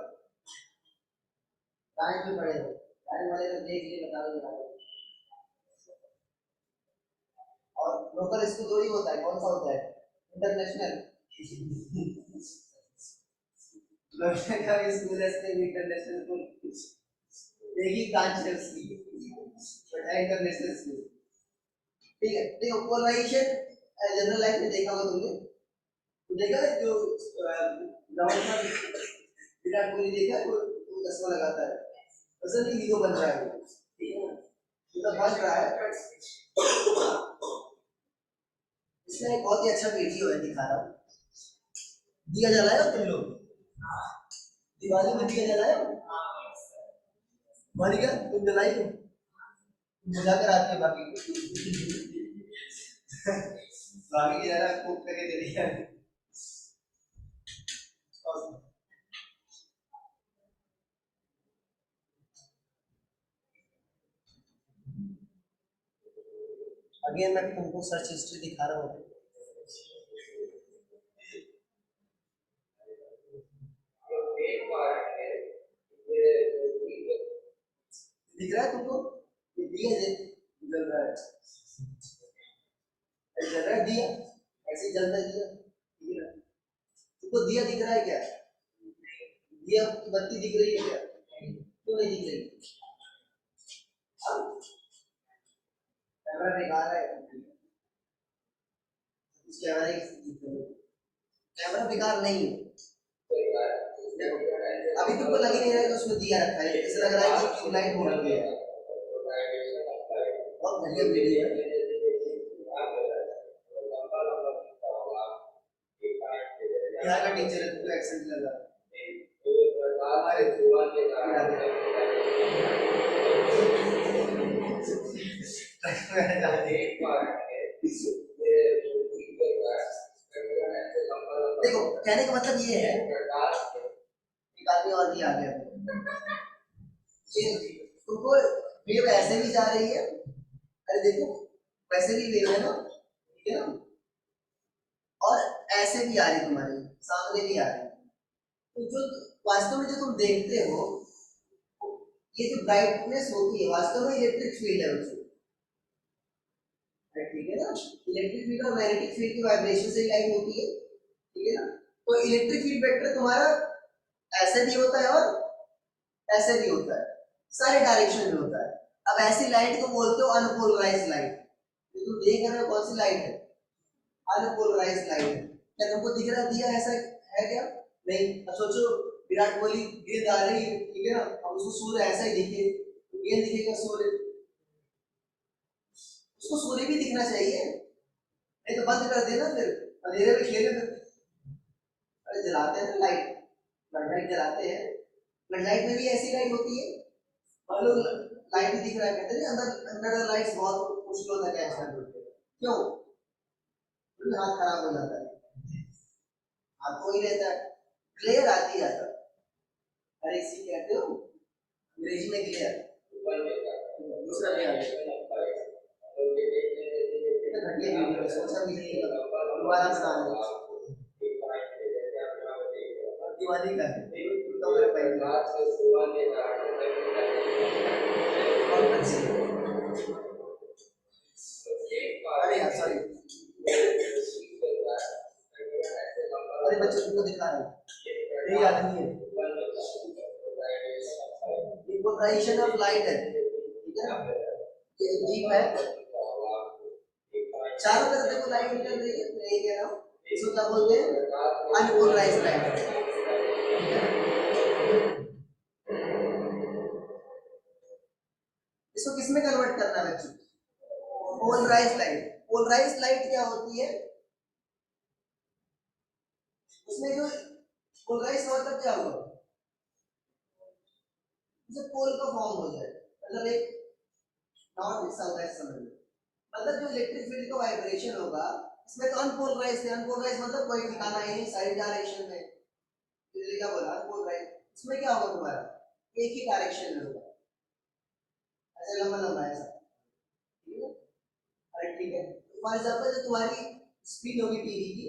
[SPEAKER 1] कहाँ क्यों पढ़े हो, गाड़ी वाले ने देख लिए बता दो, और लोकल स्कूल थोड़ी होता है, कौन सा होता है इंटरनेशनल, लोकल का स्कूल है इंटरनेशनल स्कूल, एक ही ब्रांच है उसकी, बट है इंटरनेशनल स्कूल, ठीक है। देखो पोलराइजेशन जनरल लाइफ में देखा होगा तुमने, तो देखा है जो ग्राउंड में विराट कोहली देखा है वो चश्मा लगाता है, वैसे नहीं हीरो बन रहा है, ठीक है ना, तो बन रहा है, इसका एक बहुत ही अच्छा वीडियो है दिखा रहा हूँ, दिया जलाए हो तुम लोग, दिवाली में दिया जलाए हो, बन गया तुम जलाई हो, बुझा कर आती है बाकी बाकी की ज्यादा कुक करके चली जाती, अगेन मैं तुमको सर्च हिस्ट्री दिखा रहा हूँ, तुमको दिया दिख रहा है क्या? दिया की बत्ती दिख रही है क्या? क्यों नहीं दिख रही? कैमरा बेकार है, इस कैमरा बेकार नहीं है। अभी तुमको लग ही नहीं रहा है कि उसमें दिया रखा है, ऐसा लग रहा है कि ट्यूबलाइट हो रखी है। बहुत बढ़िया वीडियो है। यहाँ का टीचर है, तुमको एक्सेंट लगा। देखो कहने का मतलब ये है, एक आदमी और भी आ गया, तुमको वेव ऐसे भी जा रही है, अरे देखो वैसे भी वेव है ना, ठीक है ना, और ऐसे भी आ रही तुम्हारी सामने भी आ रही। तो जो वास्तव में जो तुम देखते हो, ये जो ब्राइटनेस होती है वास्तव में इलेक्ट्रिक फील्ड है उसमें, ठीक है ना। इलेक्ट्रिक फील्ड और मैग्नेटिक फील्ड की वाइब्रेशन से लाइट होती है, ठीक है ना। तो इलेक्ट्रिक फील्ड वेक्टर तुम्हारा ऐसे भी होता है और ऐसे भी होता है, सारे डायरेक्शन में होता है। अब ऐसी लाइट को बोलते हो अनपोलराइज्ड लाइट। जो तुम देख रहे हो कौन सी लाइट है? अनपोलराइज्ड लाइट है। क्या तुमको दिख रहा दिया ऐसा है क्या? नहीं। अब सोचो विराट कोहली गेंद आ रही है, ठीक है ना, अब उसको सूर्य ऐसा ही दिखे, तो गेंद दिखेगा सूर्य, उसको सूर्य भी दिखना चाहिए, नहीं तो बंद कर देना, फिर अंधेरे में खेले फिर। अरे जलाते हैं ना लाइट, लाइट जलाते हैं, लाइट में भी ऐसी लाइट होती है। और लोग लाइट भी दिख रहा है, कहते हैं अंदर अंदर लाइट्स बहुत मुश्किल होता है कैच करना। क्यों? क्योंकि हाथ खराब हो जाता है, हाथ को ही रहता है, क्लियर आती है आता। अरे इसी कहते हो अंग्रेजी में क्लियर, दूसरा भी आ गया, घटिया वीडियो है, सोचा भी नहीं दोबारा बनाऊंगा। दिवाली का है तो मेरे भाई अरे यार सॉरी, अरे बच्चों तुमको दिखा रहा हूँ, यही आदमी है, ये पोलराइजेशन ऑफ लाइट है, ठीक है, ये जीप है, चारों तरफ देखो लाइट निकल रही है, मैं ये कह रहा हूँ, इसको क्या बोलते हैं? Unpolarised light. इसको किसमें कन्वर्ट करना है बच्चों? Polarised light. पोलराइज्ड लाइट क्या होती है? उसमें जो पोलराइज्ड मतलब क्या होगा? जैसे पोल का फॉर्म हो जाए, मतलब एक नॉर्थ साउथ ऐसे समझ लो, मतलब जो इलेक्ट्रिक फील्ड का वाइब्रेशन होगा इसमें तो अनपोलराइज्ड है, अनपोलराइज्ड मतलब कोई ठिकाना ही नहीं, सारी डायरेक्शन में, इसलिए क्या बोला अनपोलराइज्ड। इसमें क्या होगा तुम्हारा? एक ही डायरेक्शन में होगा, ऐसे लंबा लंबा ऐसा, ठीक है। अरे ठीक है, फॉर एग्जांपल जो तुम्हारी स्क्रीन होगी टीवी की,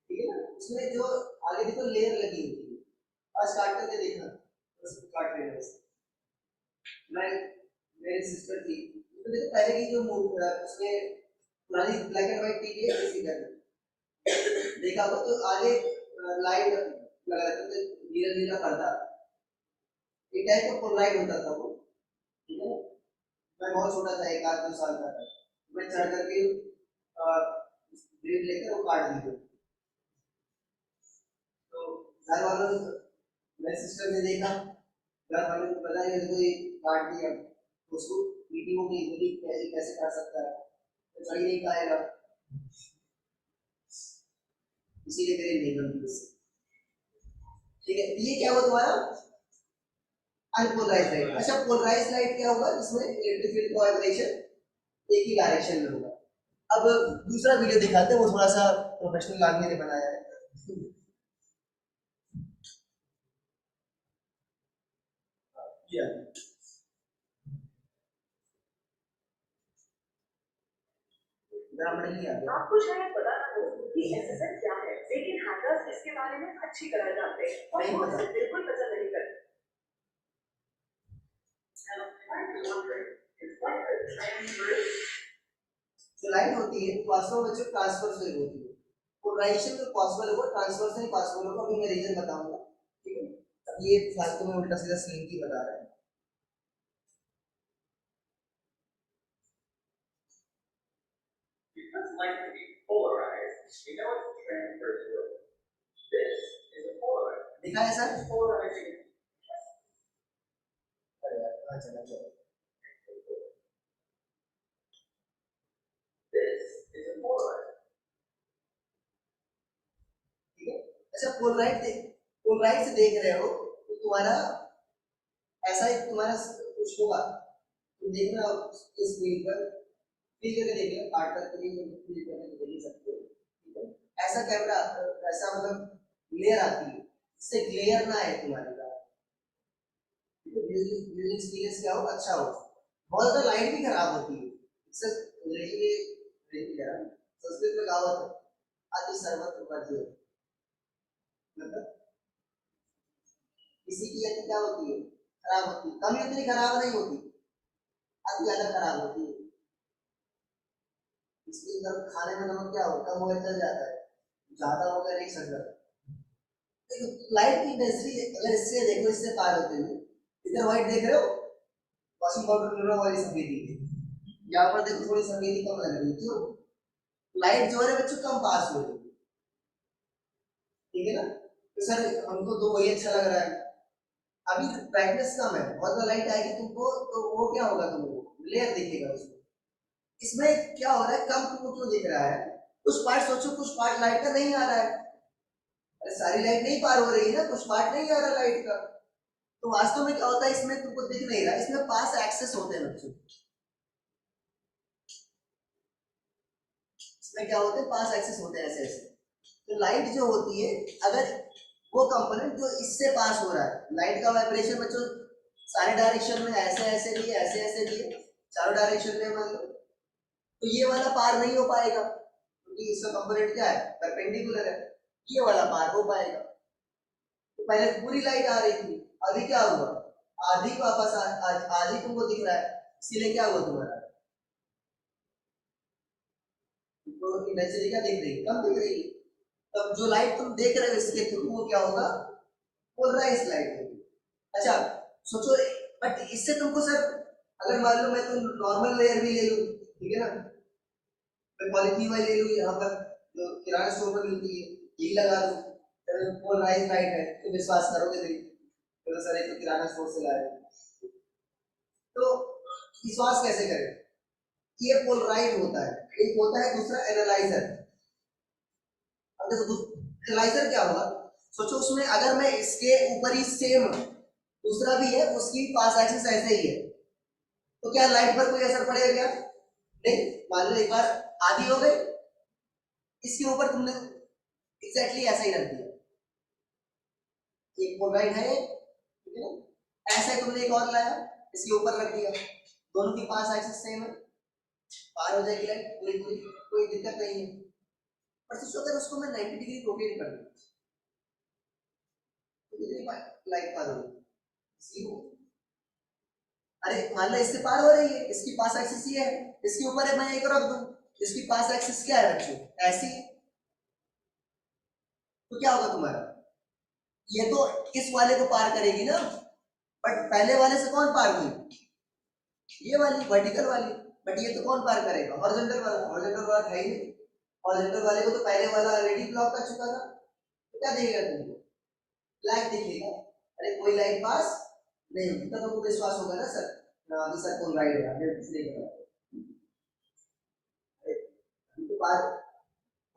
[SPEAKER 1] ठीक है ना, उसमें जो आगे देखो लेयर लगी होती है, आज काट करके देखना, बस काट रहे हैं। मैं मेरी सिस्टर थी, तो देखो पहले की जो उसमें पुरानी ब्लैक एंड व्हाइट टीवी है इसी तरह देखा हो तो आगे लाइट लगा रहता था, नीला नीला पर्दा, एक टाइप का पोलराइट होता था वो, ठीक है। मैं बहुत छोटा था, 1 आध 2 साल का था, मैं चढ़ करके ग्रिल लेकर वो काट दी, तो घर वालों ने, मेरे सिस्टर ने देखा, घर वालों को पता है कोई काट दिया, तो उसको मीटिंग हो गई, बोली कैसे कैसे काट सकता है, तो सही नहीं खाएगा, इसीलिए मेरी नहीं बनती उससे, ठीक है। ये क्या हुआ तुम्हारा? Unpolarised light. अच्छा पोलराइज्ड लाइट क्या होगा? जिसमें इलेक्ट्रिक फील्ड का वाइब्रेशन एक ही डायरेक्शन में होगा। अब दूसरा वीडियो दिखाते हैं, वो थोड़ा सा प्रोफेशनल आदमी ने बनाया है।
[SPEAKER 2] आपको शायद पता ना हो कि एसएसएल क्या है, लेकिन हैकर्स इसके बारे में अच्छी तरह जानते हैं और वो इसे बिल्कुल पसंद नहीं करते।
[SPEAKER 1] जो लाइट होती है वास्तव में जो ट्रांसफर से होती है, पोलराइजेशन में पॉसिबल होगा, ट्रांसवर्स नहीं पॉसिबल होगा। अभी मैं रीजन बताऊंगा, ठीक है। अब ये फालतू में उल्टा सीधा स्लिंग की बता रहा है।
[SPEAKER 2] Because light can be polarized, we know it's transverse flow. This is a polarized.
[SPEAKER 1] दिखा है सर?
[SPEAKER 2] Polarizing.
[SPEAKER 1] अरे यार कहाँ चला गया?
[SPEAKER 2] This is a polarized.
[SPEAKER 1] ठीक है। अच्छा पोलराइज से देख रहे हो तो तुम्हारा ऐसा ही तुम्हारा कुछ होगा। तुम देखना इस स्क्रीन पर क्लिक करके देख लो, काट कर क्लिक करके देख ही सकते हो, ठीक है। ऐसा कैमरा ऐसा मतलब लेयर आती है, इससे ग्लेयर ना आए तुम्हारे का, विजुअल एक्सपीरियंस क्या हो, अच्छा हो। बहुत ज्यादा लाइट भी खराब होती है इससे। संस्कृत में कहावत है, अति सर्वत्र वर्ज्य, मतलब किसी की अति क्या होती है, खराब होती है। कमी उतनी खराब नहीं होती, अति ज्यादा खराब होती है। इसके अंदर खाने में नमक क्या हो, कम हो चल जाता है, ज्यादा हो गया नहीं सकता। लाइट की इंटेंसिटी अगर इससे देखो, इससे पार होते हुए इधर व्हाइट देख रहे हो, वॉशिंग पाउडर मिल रहा वाली सफेदी, यहाँ पर देखो थोड़ी सफेदी कम लग रही है, क्यों? लाइट जो है बच्चों कम पास हो रही है, ठीक है ना। तो सर हमको तो वही अच्छा लग रहा है। अभी ब्राइटनेस कम है, बहुत ज्यादा लाइट आएगी तुमको तो वो क्या होगा, तुमको लेयर दिखेगा उसमें। इसमें क्या हो रहा है, कम तुमको क्यों दिख रहा है? कुछ पार्ट सोचो, कुछ पार्ट लाइट का नहीं आ रहा है, अरे सारी लाइट नहीं पार हो रही है ना, कुछ पार्ट नहीं आ रहा लाइट का। तो वास्तव में क्या होता है, इसमें तुमको दिख नहीं रहा, इसमें पास एक्सेस होते हैं बच्चों। इसमें क्या होते हैं, पास एक्सेस होते हैं ऐसे ऐसे। तो लाइट जो होती है, अगर वो कंपोनेंट जो इससे पास हो रहा है, लाइट का वाइब्रेशन बच्चों सारे डायरेक्शन में ऐसे ऐसे लिए, ऐसे ऐसे लिए, चारों डायरेक्शन में मान लो, तो ये वाला पार नहीं हो पाएगा क्योंकि इसका कंपोनेंट क्या है, परपेंडिकुलर है। ये वाला पार हो पाएगा। तो पहले पूरी लाइट आ रही थी, अभी क्या हुआ, आधी वापस आधी तुमको दिख रहा है, इसीलिए क्या हुआ तुम्हारा, तो इंटेंसिटी क्या दिख रही है, कम दिख रही है। तब जो लाइट तुम देख रहे हो इसके थ्रू वो क्या होगा, पोलराइज लाइट होगी। अच्छा सोचो, बट इससे तुमको सर अगर मान लो मैं तुम नॉर्मल लेयर भी ले लूं, ठीक है ना, मैं पॉलीथीन वाली ले लूं, यहाँ पर जो किराना स्टोर में मिलती है ये लगा दूं, पोलराइज लाइट है, तो विश्वास करोगे नहीं, तो सर एक तो किराना स्टोर से लाए, तो विश्वास कैसे करें? ये पोलराइज होता है, एक होता है दूसरा एनालाइजर। अब देखो एनालाइजर क्या होगा, सोचो उसमें अगर मैं इसके ऊपर ही सेम दूसरा भी है, उसकी पास एक्सिस ऐसे ही है, तो क्या लाइट पर कोई असर पड़ेगा क्या? नहीं। मान लो एक बार आधी हो गई, इसके ऊपर तुमने एग्जैक्टली ऐसा ही रख दिया, एक पोलराइड है, ठीक है ना, ऐसा ही तुमने एक और लाया, इसके ऊपर रख दिया, दोनों की पास एक्सिस सेम है, पार हो जाएगी लाइट पूरी पूरी, कोई दिक्कत नहीं है। पर सोचो अगर उसको मैं 90 डिग्री रोटेट कर दूं, तो कितनी लाइट पार होगी, जीरो। अरे मान लो इससे पार हो रही है, इसकी पास एक्सिस ये है, इसके ऊपर है मैं एक रख दूं, इसकी पास एक्सिस क्या है बच्चों, ऐसी, तो क्या होगा तुम्हारा, ये तो इस वाले को पार करेगी ना, बट पहले वाले से कौन पार हुई, ये वाली वर्टिकल वाली, बट ये तो कौन पार करेगा, हॉरिजॉन्टल वाला, हॉरिजॉन्टल वाला है ही नहीं, हॉरिजॉन्टल वाले को तो पहले वाला ऑलरेडी ब्लॉक कर चुका था, तो क्या देखेगा तुमको, ब्लैक दिखेगा। अरे कोई लाइट पास नहीं होगी, तो तुमको विश्वास होगा ना सर, अभी सर कौन राइट है, हमें इसलिए पता तो बात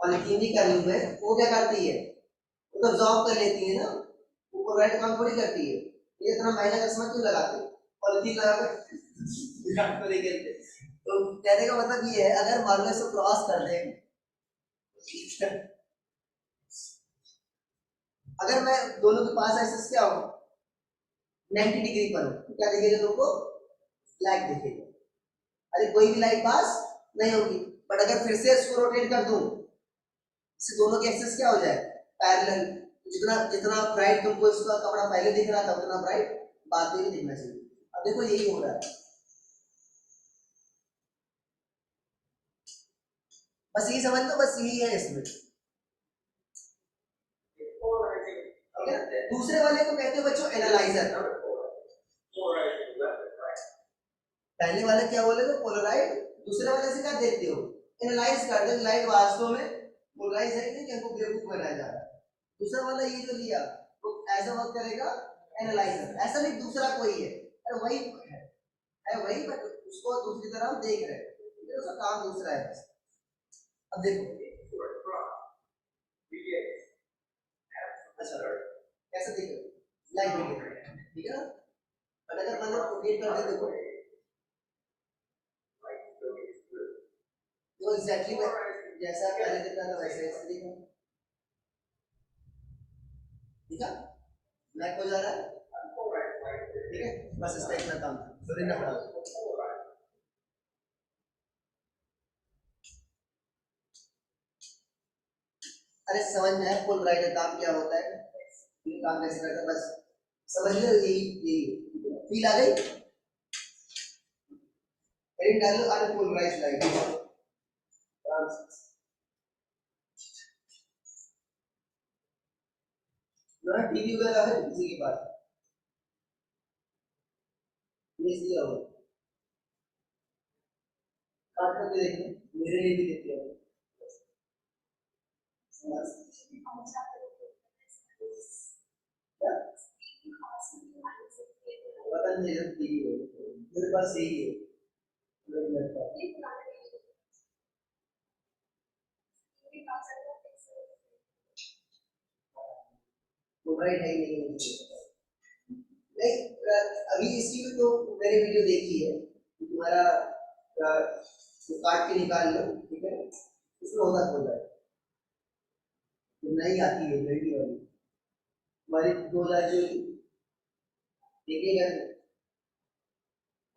[SPEAKER 1] पॉलिथीन ही कर लूं मैं, वो क्या करती है, वो तो ऑब्जॉर्ब कर लेती है ना, वो प्रोवाइड काम थोड़ी करती है, ये इतना महंगा चश्मा क्यों लगाते, पॉलिथीन लगा कर तो कहने का मतलब ये है, अगर मान लो इसको क्रॉस कर दे, अगर मैं दोनों के पास एक्सिस क्या हो 90 डिग्री पर हो, तो क्या दिखेगा तुमको, ब्लैक दिखेगा। अरे कोई भी लाइट पास नहीं होगी, बट अगर फिर से इसको रोटेट कर दूं, इससे दोनों के एक्सिस क्या हो जाए, पैरेलल, जितना जितना ब्राइट तुमको इसका कपड़ा पहले दिख रहा था उतना ब्राइट बाद में भी दिखना चाहिए। अब देखो यही हो रहा है, बस यही समझ लो, बस यही है इसमें। ठीक है। दूसरे वाले को कहते हो बच्चों एनालाइजर। पहले वाले क्या बोलेगे पोलराइड, दूसरे वाले से क्या देखते हो एनालाइज कर दे लाइट वास्तव में पोलराइज है कि नहीं, हमको बेवकूफ बनाया जा रहा है। दूसरा वाला ये जो लिया तो ऐसा वर्क करेगा एनालाइजर, ऐसा नहीं दूसरा कोई है, अरे वही है वही, बट उसको दूसरी तरफ देख रहे हैं, उसका काम दूसरा है। अब देखो अच्छा कैसे देखो लाइट देखो, ठीक है ना, बट अगर मान लो रोटेट कर दे देखो तो एग्जैक्टली जैसा पहले दिख रहा था वैसे ऐसे दिखेगा, ठीक है, ब्लैक हो जा रहा है, ठीक है, बस इसका इतना काम था, ना पड़ा। अरे समझ में है पोलराइड का काम क्या होता है, ये काम कैसे करता है, बस समझ लो, यही फील आ गई। करेंट डाल लो अनपोलराइज्ड लाइट, ना टीवी वगैरह है किसी के पास, ये दिया हो काट करके देखिए, मेरे लिए भी देखते हो पता नहीं जब टीवी हो मेरे पास यही है, मोबाइल है ही नहीं, अभी इसकी तो मैंने वीडियो देखी है, तुम्हारा काट के निकाल लो, ठीक है, उसमें होता है तो नहीं आती है महंगी वाली, हमारी 2000 जो देखेगा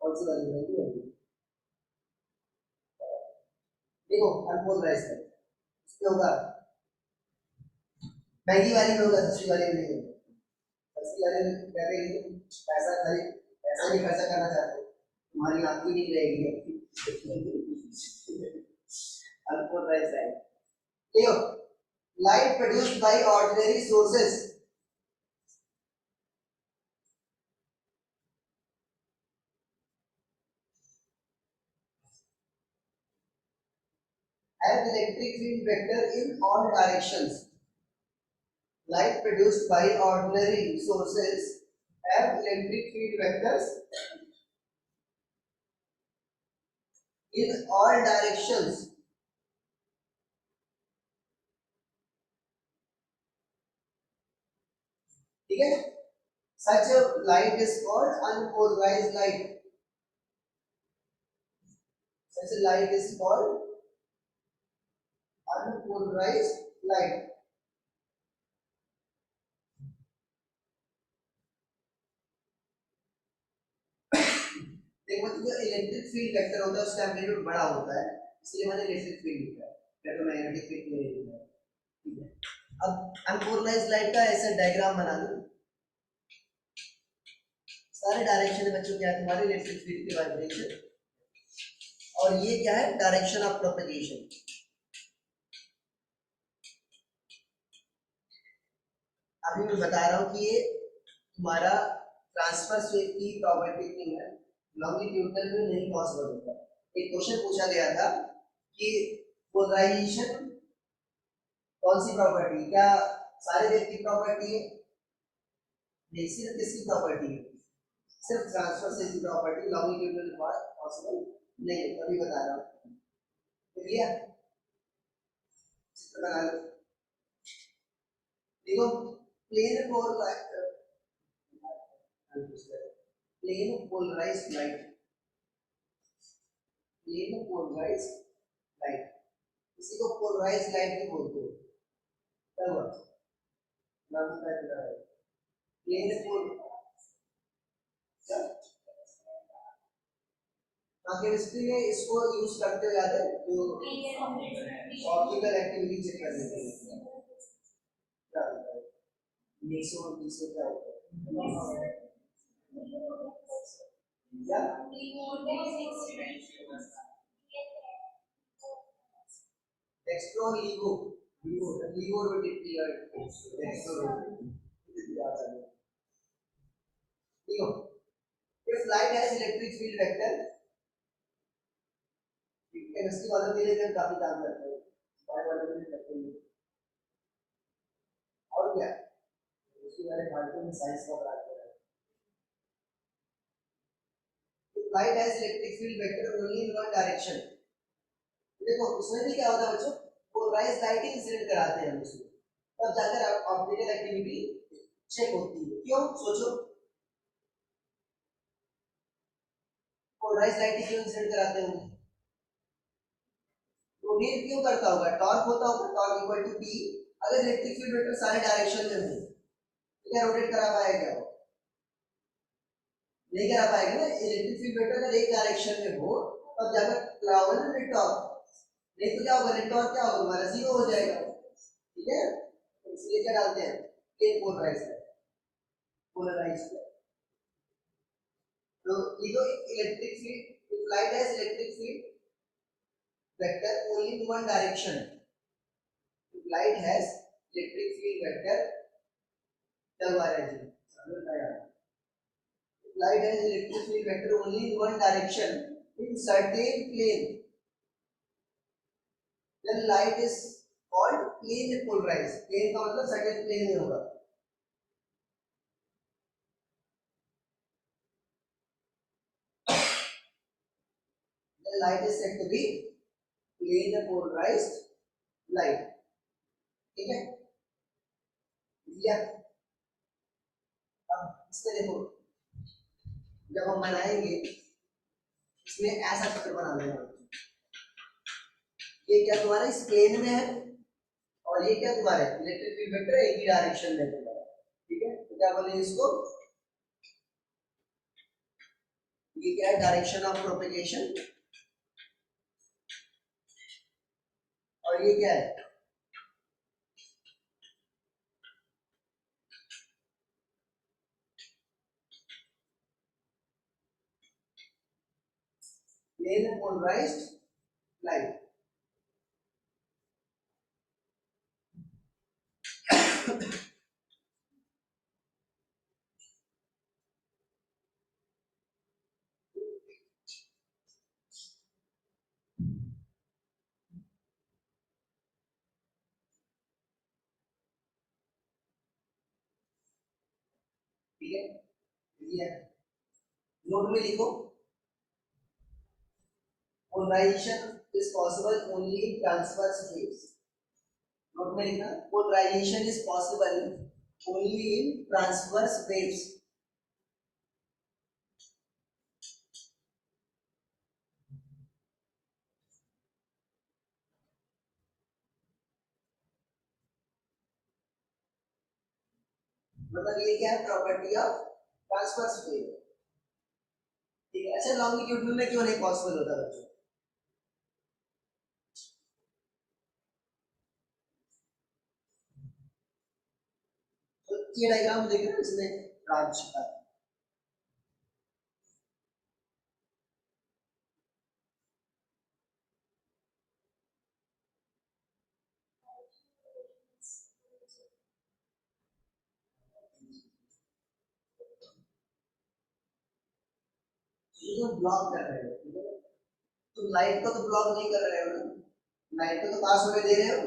[SPEAKER 1] कौन सी वाली महंगी वाली, देखो अनमोल राइस है इसमें होगा, महंगी वाली में होगा, सस्ती वाली में नहीं होगा, सस्ती वाली में क्या करेंगे, पैसा खरीद पैसा नहीं खर्चा करना चाहते तुम्हारी आंख भी नहीं रहेगी, अनमोल राइस है। देखो light produced by ordinary sources have electric field vector in all directions. Light produced by ordinary sources have electric field vectors in all directions. ठीक है, such a light is called unpolarized light. Such a light is called unpolarized light. देखो जो electric field vector होता है उसका amplitude बड़ा होता है, इसलिए मैंने इलेक्ट्रिक फील्ड लिखा है, इलेक्ट्रोमैग्नेटिक फील्ड नहीं लिखा है, ठीक है। अब अनपोलराइज्ड लाइट का ऐसा डायग्राम बना लो, सारे डायरेक्शन में बच्चों क्या है तुम्हारे इलेक्ट्रिक फील्ड के वाइब्रेशन, और ये क्या है डायरेक्शन ऑफ प्रोपगेशन। अभी मैं बता रहा हूँ कि ये तुम्हारा ट्रांसफर वेव की प्रॉपर्टी नहीं है, लॉन्गिट्यूडनल में नहीं पॉसिबल होता। एक क्वेश्चन पूछा गया था कि पोलराइजेशन कौन सी प्रॉपर्टी, क्या सारे वेव की प्रॉपर्टी है, नहीं सिर्फ किसकी प्रॉपर्टी है, सिर्फ ट्रांसफर से की प्रॉपर्टी, लॉन्गिट्यूडनल पॉसिबल नहीं है, तभी बता रहा हूँ, ठीक है। चित्र बना लो, देखो plane polarised light, plane polarised light, इसी को पोलराइज्ड लाइट भी बोलते हैं, क्या हुआ नाम क्या है, प्लेन पोल केमिस्ट्री में इसको यूज करते हो, याद है जो ऑप्टिकल एक्टिविटी चेक करने के लिए क्या होता है, मीसो मीसो क्या होता है, क्या explore LIGO LIGO LIGO rotate किया एक्सप्लोर देखो if light has electric field vector, chemistry वालों के लिए हम काफी काम करते हैं, बायो वालों के लिए करते हैं, और क्या उसके बारे में फालतू में साइंस का पढ़ाते हैं। if light has electric field vector only in one direction, देखो उसमें भी क्या होता है बच्चों, पोलराइज लाइट इंसिडेंट कराते हैं हम उसमें, तब जाकर ऑप्टिकल एक्टिविटी चेक होती है। क्यों सोचो, पोलराइज लाइट क्यों इंसिडेंट कराते होंगे, रोटेट क्यों करता होगा, टॉर्क होता होगा, टॉर्क इक्वल टू p, अगर इलेक्ट्रिक फील्ड वेक्टर सारे डायरेक्शन में हो तो क्या रोटेट करा पाएगा, क्या वो नहीं करा पाएगा ना। इलेक्ट्रिक फील्ड वेक्टर अगर एक डायरेक्शन में हो तब जाकर क्या होगा ना नेट टॉर्क, नहीं तो क्या होगा, नेट टॉर्क क्या होगा हमारा जीरो हो जाएगा, ठीक है। इसलिए क्या डालते हैं, प्लेन पोलराइज है, पोलराइज। तो ये तो electric field, light has electric field vector only in one direction, light has electric field vector, क्या हुआ है जी, light has electric field vector only in one direction in certain plane, then light is called plane polarized, plane का मतलब certain plane में होगा, then light is said to be plane polarized light, ठीक है। या अब इसमें देखो जब हम बनाएंगे इसमें ऐसा चित्र बना लेना, ये क्या तुम्हारा इस प्लेन में है और ये क्या तुम्हारा इलेक्ट्रिक फील्ड वेक्टर एक ही डायरेक्शन में तुम्हारा, ठीक है। तो क्या बोलेंगे इसको, ये क्या है, डायरेक्शन ऑफ प्रोपेगेशन, और ये क्या है, प्लेन पोलराइज्ड लाइट। ठीक है, ये नोट में लिखो, polarisation is possible only in transverse waves, note में लिखना, polarisation is possible only in transverse waves, मतलब ये क्या है, प्रॉपर्टी ऑफ ट्रांसवर्स वेव, ठीक है। अच्छा लॉन्गिट्यूडनल में क्यों नहीं पॉसिबल होता बच्चों, तो ये डायग्राम देख रहे हो, इसमें ब्रांच का जो ब्लॉक कर रहे हो, ठीक है, तो लाइट को तो ब्लॉक नहीं कर रहे हो ना, लाइट को तो पास होने दे रहे हो,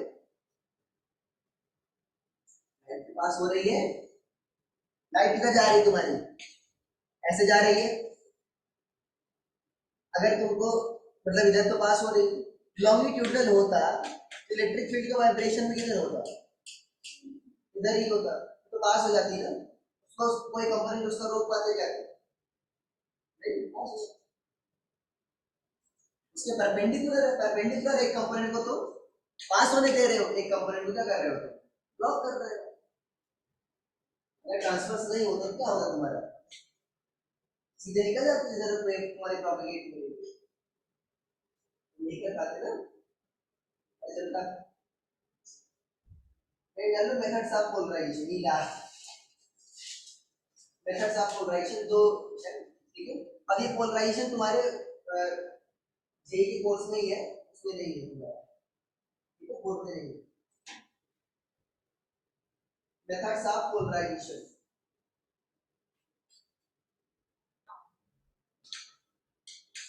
[SPEAKER 1] लाइट पास हो रही है, लाइट किधर जा रही है तुम्हारी, ऐसे जा रही है, अगर तुमको मतलब इधर तो पास हो रही, लॉन्गिट्यूडनल होता तो इलेक्ट्रिक फील्ड का वाइब्रेशन भी किधर होता, इधर ही होता, तो पास हो जाती ना, उसको कोई कंपोनेंट उसका रोक पाते क्या, नहीं पास हो, उसके परपेंडिकुलर है, परपेंडिकुलर एक कंपोनेंट को तो पास होने दे रहे हो, एक कंपोनेंट को क्या कर रहे हो, ब्लॉक कर रहे हो, अगर ट्रांसफर नहीं होता तो क्या होगा तुम्हारा, सीधे निकल जाते जिधर तुम्हारे प्रोपेगेट नहीं कर पाते ना, ऐसा का मेथड्स ऑफ पोलराइजेशन, ये लास्ट मेथड्स ऑफ पोलराइजेशन दो, ठीक है। अब ये पोलराइजेशन तुम्हारे जेईई कोर्स में ही है, उसमें नहीं है तुम्हारा, ठीक है, बोर्ड में नहीं है। मेथड्स ऑफ पोलराइजेशन,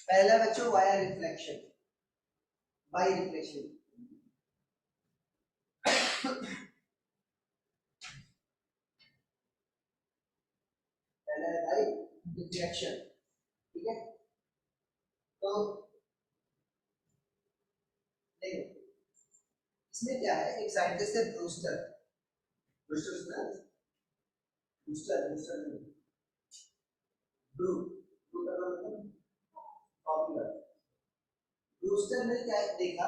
[SPEAKER 1] पहला बच्चों वाया रिफ्लेक्शन, बाई रिफ्लेक्शन। पहला है बाई रिफ्लेक्शन, ठीक है। तो देखो इसमें क्या है, एक साइंटिस्ट है ब्रूस्टर, ब्रूस्टर सुना है? ब्रूस्टर, ब्रूस्टर ब्रू ब्रू का मतलब पॉपुलर। ब्रूस्टर ने क्या देखा,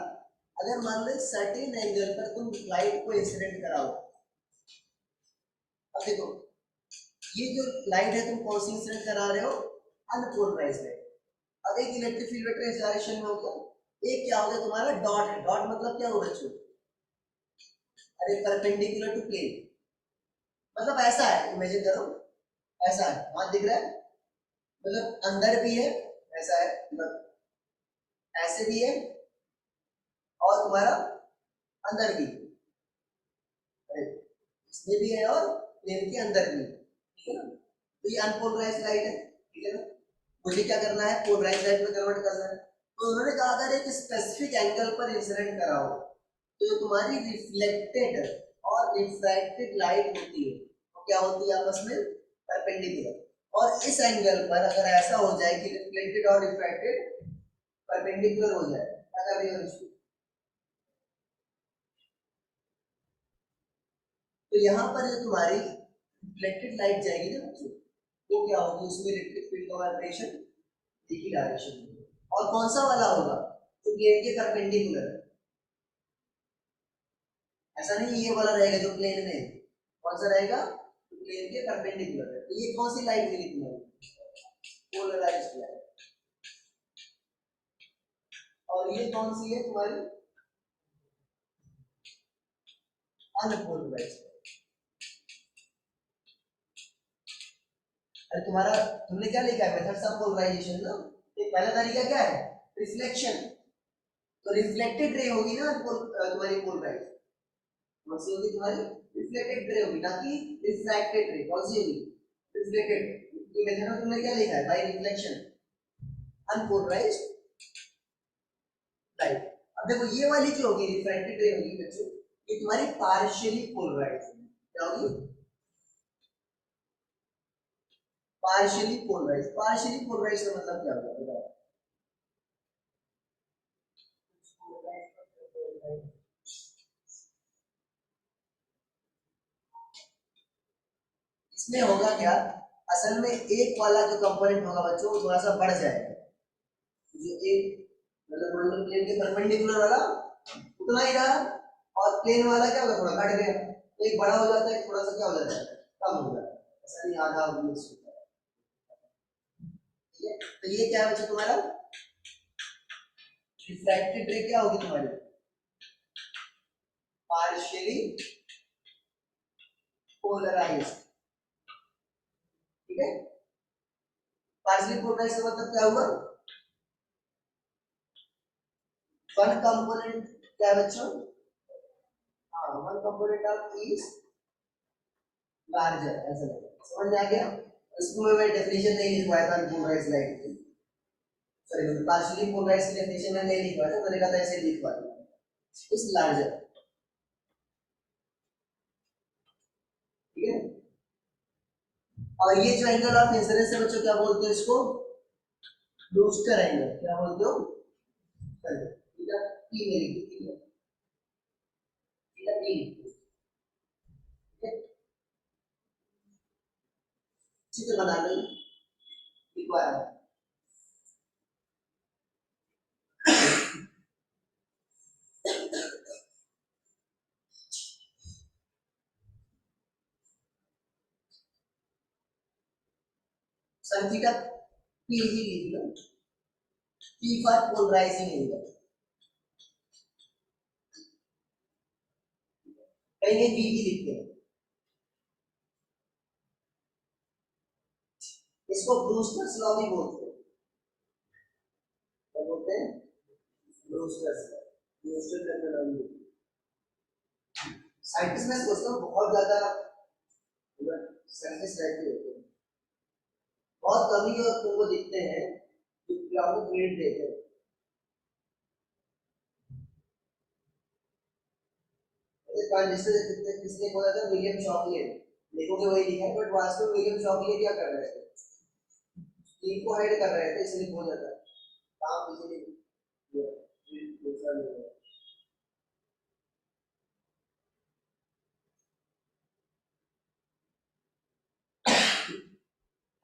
[SPEAKER 1] अगर मान लो सर्टेन एंगल पर तुम लाइट को इंसिडेंट कराओ, अब देखो ये जो लाइट है तुम कौन सी इंसिडेंट करा रहे हो, अनपोलराइज्ड है। अब एक इलेक्ट्रिक फील्ड वेक्टर इस डायरेक्शन में होगा, एक क्या होगा तुम्हारा डॉट है, डॉट मतलब क्या होगा बच्चों, अरे परपेंडिकुलर टू प्लेन, मतलब ऐसा है, इमेजिन करो ऐसा है, हाथ दिख रहा है, मतलब अंदर भी है, ऐसा है मतलब ऐसे भी है, और तुम्हारा अंदर भी, इसमें भी है और प्लेन के अंदर भी, ठीक है ना। तो ये अनपोलराइज्ड लाइट है, ठीक है ना। मुझे क्या करना है, पोलराइज्ड लाइट में कन्वर्ट करना है। तो उन्होंने कहा अगर एक स्पेसिफिक एंगल पर इंसिडेंट कराओ तो जो तुम्हारी रिफ्लेक्टेड और रिफ्रैक्टेड लाइट होती है वो क्या होती है आपस में, परपेंडिकुलर। और इस एंगल पर अगर ऐसा हो जाए कि रिफ्लेक्टेड और रिफ्रैक्टेड परपेंडिकुलर हो जाए, क्या कर रही हो इसको, तो यहाँ पर जो तुम्हारी रिफ्लेक्टेड लाइट जाएगी ना बच्चों, वो क्या होगी, उसमें इलेक्ट्रिक फील्ड का वाइब्रेशन एक ही डायरेक्शन में, और कौन सा वाला होगा, तो प्लेन के परपेंडिकुलर, ऐसा नहीं ये वाला रहेगा जो प्लेन में, कौन सा रहेगा, तो प्लेन के परपेंडिकुलर है। तो ये कौन सी लाइट मिली तुम्हारी, पोलराइज्ड लाइट। और ये कौन सी है तुम्हारी, अनपोलराइज्ड। अरे तुम्हारा, तुमने क्या लिखा है, मेथड्स ऑफ पोलराइजेशन ना, तो पहला तरीका क्या है, रिफ्लेक्शन। तो रिफ्लेक्टेड रे होगी ना तुम्हारी पोलराइज्ड, कौन सी होगी तुम्हारी, रिफ्लेक्टेड रे होगी, ना कि रिफ्रैक्टेड रे, कौन सी होगी, रिफ्लेक्टेड। तो मेथड में तुमने क्या लिखा है, बाय रिफ्लेक्शन, अनपोलराइज्ड लाइट। अब देखो ये वाली जो होगी रिफ्रैक्टेड रे होगी बच्चों, ये तुम्हारी पार्शियली पोलराइज्ड, क्या होगी, पार्शियली पोलराइज्ड। पार्शियली पोलराइज्ड का मतलब क्या होगा बताओ, इसमें होगा क्या, असल में एक वाला जो कंपोनेंट होगा बच्चों वो थोड़ा सा बढ़ जाएगा, जो एक मतलब प्लेन के परपेंडिकुलर वाला उतना ही रहा, और प्लेन वाला क्या होगा, थोड़ा घट गया, तो एक बड़ा हो जाता है, थोड़ा सा क्या हो जाता है, कम हो जाता है, ऐसा नहीं आधा मिक्स होता है, ठीक है। तो ये क्या है बच्चों तुम्हारा, रिफ्रैक्टेड रे क्या होगी तुम्हारी, पार्शियली पोलराइज्ड, ठीक है। पार्शियली पोलराइज्ड का मतलब क्या हुआ, वन कंपोनेंट क्या है बच्चों, हाँ one component of is larger, ऐसा लगेगा, समझ में आ गया। इसको मैं डेफिनेशन नहीं लिखवाया था पोलराइज्ड लाइट की, सॉरी पार्शियली पोलराइज्ड की डेफिनेशन में नहीं लिखवाया था, मैंने कहा था ऐसे लिखवा दिया, इज लार्जर, ठीक है। और ये जो एंगल ऑफ इंसिडेंस है बच्चों क्या बोलते हैं इसको, ब्रूस्टर एंगल, क्या बोलते हो, ठीक है, पी में लिखिए, ठीक है, ठीक है, पी, ठीक है, चित्र बना लो, लिखवाया, sin थीटा पी ही लिख लो, पी फॉर पोलराइजिंग एंगल, कहीं बी भी लिखते हैं, इसको ब्रूस्टर्स लॉ भी बोलते हैं, क्या बोलते हैं, Brewster's law, Brewster methodology. Scientist में सोचता हूँ बहुत ज्यादा साइंटिस्ट रहते होते हैं, बहुत कम ही और तुमको दिखते हैं आपको क्रेडिट देते हैं। ट्रांजिस्टर किसने बोला था? William Shockley. देखोगे वही लिखा है, बट वास्तव में विलियम शॉकली क्या कर रहे थे? स्टील को हाइड कर रहे थे, इसलिए बोला जाता है काम इजीली दूसरा नहीं है।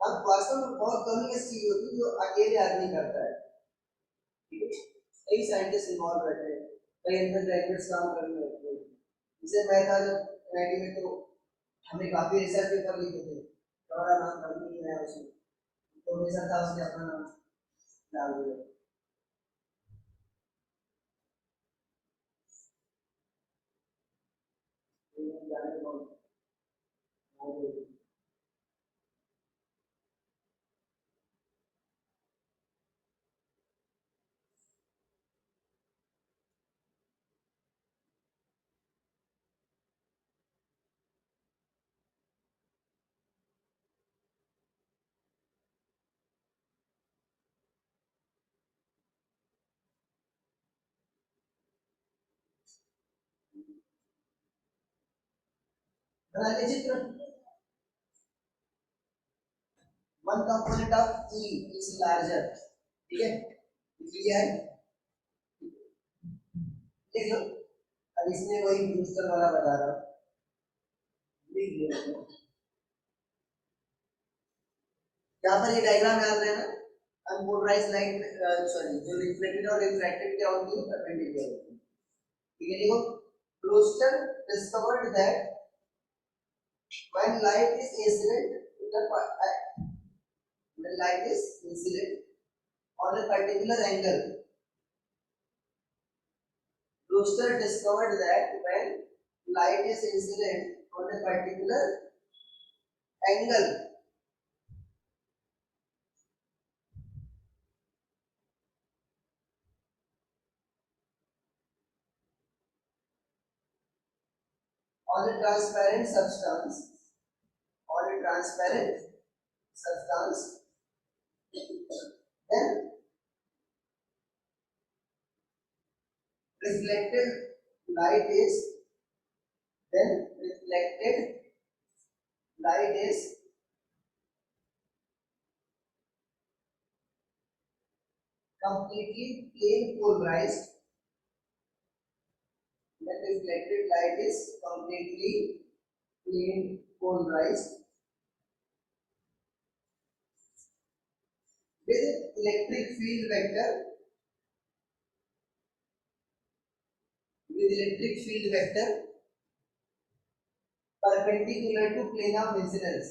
[SPEAKER 1] अब वास्तव में बहुत कम ही ऐसी चीज होती है जो अकेले आदमी करता है, ठीक है? कई साइंटिस्ट इन्वॉल्व रहते हैं, कई अंदर ग्रेजुएट्स काम कर रहे होते हैं। जैसे मैं था जब 90 में, तो हमें काफी रिसर्च पेपर लिखे थे, हमारा नाम कंपनी है उसमें, तो मेरे साथ था, उसने अपना नाम डाल दिया। जाने बहुत बना लीजिए चित्र। One component of E is larger, ठीक है, लिया है, लिख लो। अब इसमें वही ब्रूस्टर वाला बता रहा हूँ, लिख लो। यहाँ पर ये डायग्राम याद रहना, अनपोलराइज्ड लाइट, सॉरी, जो रिफ्लेक्टेड और रिफ्रैक्टेड क्या होती है? परपेंडिकुलर होती है, ठीक है। देखो, Brewster discovered that when light is incident in the when light is incident on a particular angle, Brewster discovered that when light is incident on a particular angle, on a transparent substance, on a transparent substance, then reflected light is then reflected light is completely plane polarized. Then reflected light is completely plane polarized with electric field vector, with electric field vector perpendicular to plane of incidence,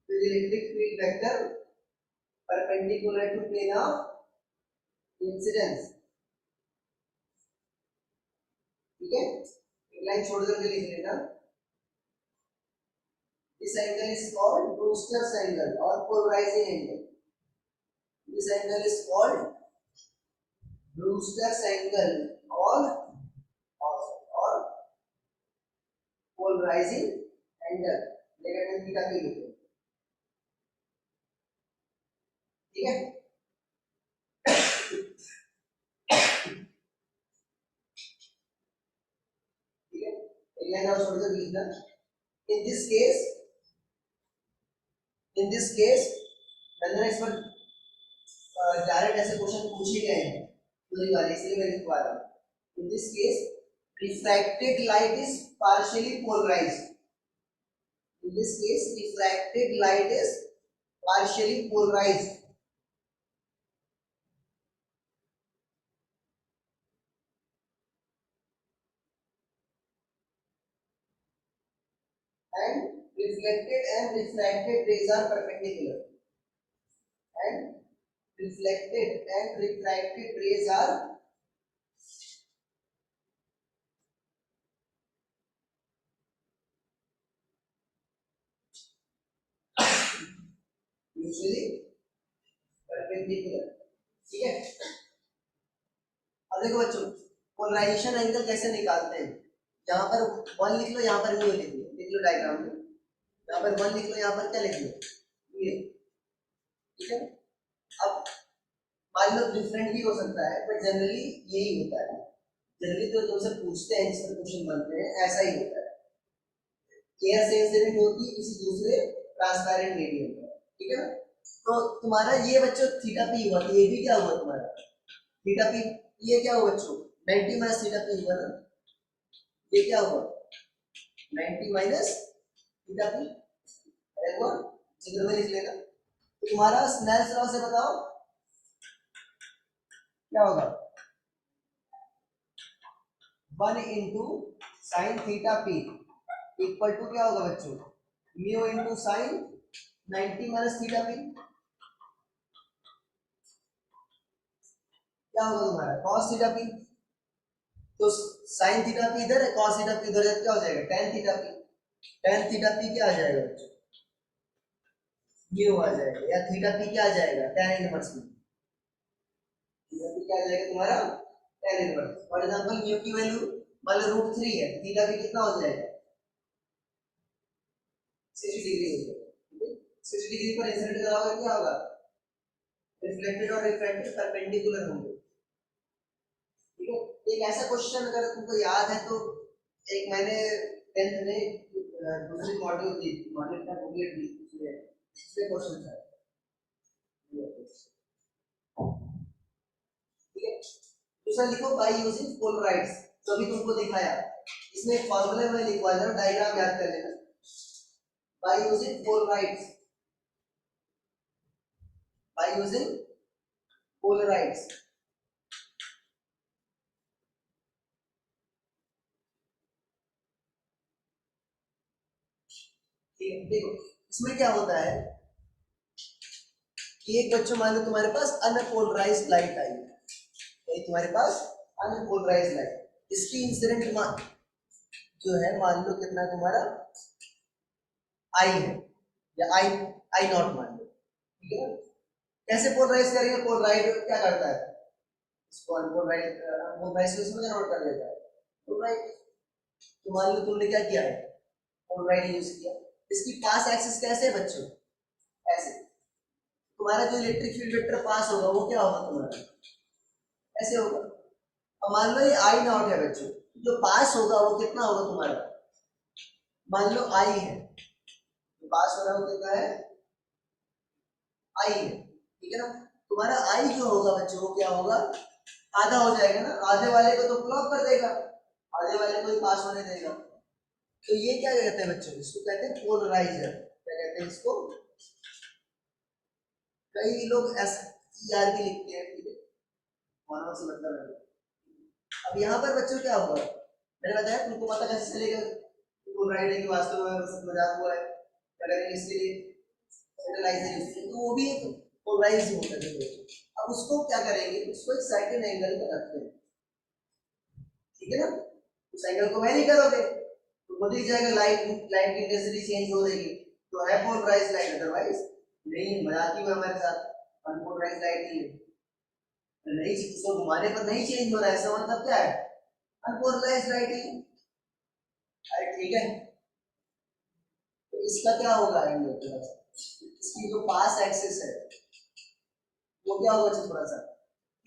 [SPEAKER 1] with electric field vector perpendicular to plane of incidence, ठीक है। एक line छोड़ करके लिख लेना, this angle is called Brewster's angle or polarizing angle, this angle is called Brewster's angle or polarizing angle, लेकिन theta की लिखो, ठीक है। ठीक है, एक लाइन और छोड़ कर लिखना, in this case मैंने इस पर डायरेक्ट ऐसे क्वेश्चन पूछे गए हैं पूरी वाले, इसलिए मैं लिखवा रहा हूं। In this case refracted light is partially polarised, in this case refracted light is partially polarised, and reflected and refracted rays are perpendicular, and reflected and refracted rays are usually perpendicular, ठीक है। अब देखो बच्चों, polarisation angle कैसे निकालते हैं? जहां पर 1 लिख लो, यहाँ पर म्यू लिख लो डायग्राम में, यहाँ पर 1 लिख लो, यहाँ पर क्या लिख लो? ये, ठीक है। अब मान लो डिफरेंट भी हो सकता है, बट जनरली यही होता है। जनरली तो तुमसे पूछते हैं, जिस पर क्वेश्चन बनते हैं, ऐसा ही होता है। एयर सेंसिटिव होती है किसी दूसरे ट्रांसपेरेंट मीडियम पर, ठीक है ना। तो तुम्हारा ये बच्चों थीटा पी हुआ, तो ये भी क्या हुआ तुम्हारा थीटा पी, ये क्या हुआ बच्चों 90 माइनस थीटा पी हुआ ना, ये क्या हुआ 90 माइनस थीटा पी, अरे हुआ चित्र में लिख लेना। तो तुम्हारा स्नेल्स लॉ से बताओ क्या होगा, 1 into sine theta P equal to क्या होगा बच्चों, mu into sine 90 minus theta P, क्या होगा तुम्हारा cos थीटा पी। तो साइन थीटा पी इधर है, cos थीटा पी उधर है, क्या हो जाएगा tan theta P. tan theta P क्या आ जाएगा बच्चों, म्यू आ जाएगा, या थीटा पी क्या आ जाएगा tan इनवर्स में, थीटा पी क्या आ जाएगा तुम्हारा tan inverse. For example mu की वैल्यू मान लो √3 है, थीटा पी कितना हो जाएगा 60 डिग्री हो जाएगा। 60 डिग्री पर इंसिडेंट कराओगे क्या होगा, रिफ्लेक्टेड और रिफ्रैक्टेड परपेंडिकुलर होंगे, ठीक है। एक ऐसा क्वेश्चन अगर तुमको याद है तो, एक मैंने 10th में दूसरी मॉड्यूल दी, मॉड्यूल का बुकलेट दी, उसमें क्वेश्चन था, ठीक है। दूसरा लिखो बाय यूजिंग पोलराइड्स, जो भी तुमको दिखाया, इसमें एक फार्मूला में लिखवा देना, डायग्राम याद कर लेना। बाय यूजिंग पोलराइड्स, बाय यूजिंग पोलराइड्स, ठीक है। देखो इसमें क्या होता है कि एक बच्चों मान लो तुम्हारे पास अनपोलराइज्ड लाइट आई, ये तुम्हारे पास अनपोलराइज्ड लाइट, इसकी इंसिडेंट जो है मान लो कितना तुम्हारा आई है, या आई नॉट मान लो, ठीक है ना। कैसे पोलराइज करेंगे, पोलराइड क्या करता है, इसको अनपोलराइज अनपोलराइज को इसमें कन्वर्ट कर देता है पोलराइड। तो मान लो तुमने क्या किया है, पोलराइड यूज किया, इसकी पास एक्सिस कैसे है बच्चों, ऐसे, तुम्हारा जो इलेक्ट्रिक फील्ड वेक्टर पास होगा वो क्या होगा तुम्हारा ऐसे होगा। अब मान लो ये आई नॉट है बच्चों, जो पास होगा वो कितना होगा तुम्हारा, मान लो आई है, जो पास हो रहा है वो कितना है आई है, ठीक है ना। तुम्हारा आई जो होगा बच्चों वो क्या होगा, आधा हो जाएगा ना, आधे वाले को तो ब्लॉक कर देगा, आधे वाले को ही पास होने देगा। तो ये क्या कहते हैं बच्चों, इसको कहते हैं पोलराइजर, क्या कहते हैं इसको, कई लोग एस आर भी लिखते हैं, ठीक है, मानव से मतलब है। अब यहाँ पर बच्चों क्या होगा, मैंने बताया तुमको पता कैसे चलेगा पोलराइड है कि वास्तव में सब मजाक हुआ है, अगर इसके लिए सेंट्रलाइजेशन तो वो भी एक पोलराइज होता है। अब उसको क्या करेंगे, उसको एक सर्टेन एंगल पर रखते हैं, ठीक है ना। उस एंगल को वैरी करोगे तो वो दिख जाएगा, लाइट लाइट की इंटेंसिटी चेंज हो जाएगी, तो है पोलराइज लाइट, अदरवाइज नहीं, मजाक ही हुआ हमारे साथ, अनपोलराइज लाइट ही है, नहीं उसको घुमाने पर नहीं चेंज हो रहा है, ऐसा मतलब क्या है अनपोलराइज लाइट ही, अरे ठीक है। तो इसका क्या होगा एंगल, इसकी जो पास एक्सिस है वो क्या होगा थोड़ा सा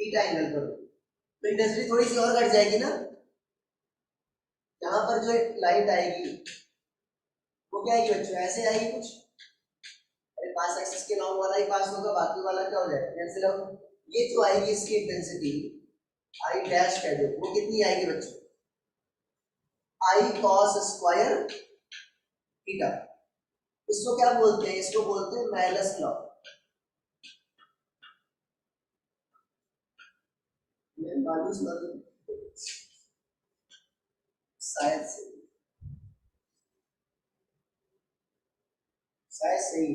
[SPEAKER 1] थीटा एंगल करो, तो इंटेंसिटी थोड़ी सी और घट जाएगी ना, यहाँ पर जो एक लाइट आएगी वो क्या आएगी बच्चों, ऐसे आएगी कुछ, अरे पास एक्सिस के लॉन्ग वाला ही पास होगा, बाकी वाला क्या हो जाएगा कैंसिल आउट। ये जो आएगी इसकी इंटेंसिटी आई डैश कह दो, वो कितनी आएगी बच्चों, आई कॉस स्क्वायर थीटा, इसको क्या बोलते हैं, इसको बोलते हैं मैलस लॉ, शायद से शायद सही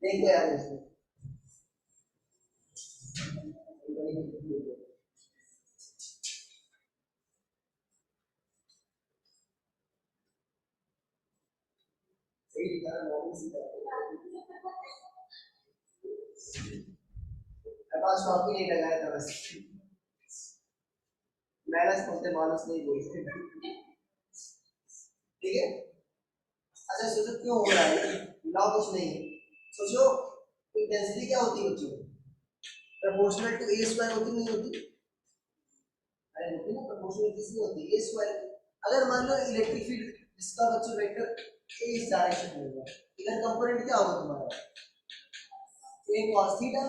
[SPEAKER 1] देखो यार इसमें, सही लिखा है पास कॉपी नहीं लगाया था बस, मैलस बोलते मानस नहीं बोलते, ठीक है। अच्छा सोचो क्यों हो रहा है, लॉ कुछ नहीं है, सोचो इंटेंसिटी क्या होती है बच्चों, प्रोपोर्शनल टू ए स्क्वायर होती नहीं होती? अरे होती ना, प्रोपोर्शनल किसकी होती है? ए स्क्वायर। अगर मान लो इलेक्ट्रिक फील्ड जिसका बच्चों वेक्टर ए इस डायरेक्शन में होगा, इधर कंपोनेंट क्या होगा तुम्हारा? ए cos थीटा।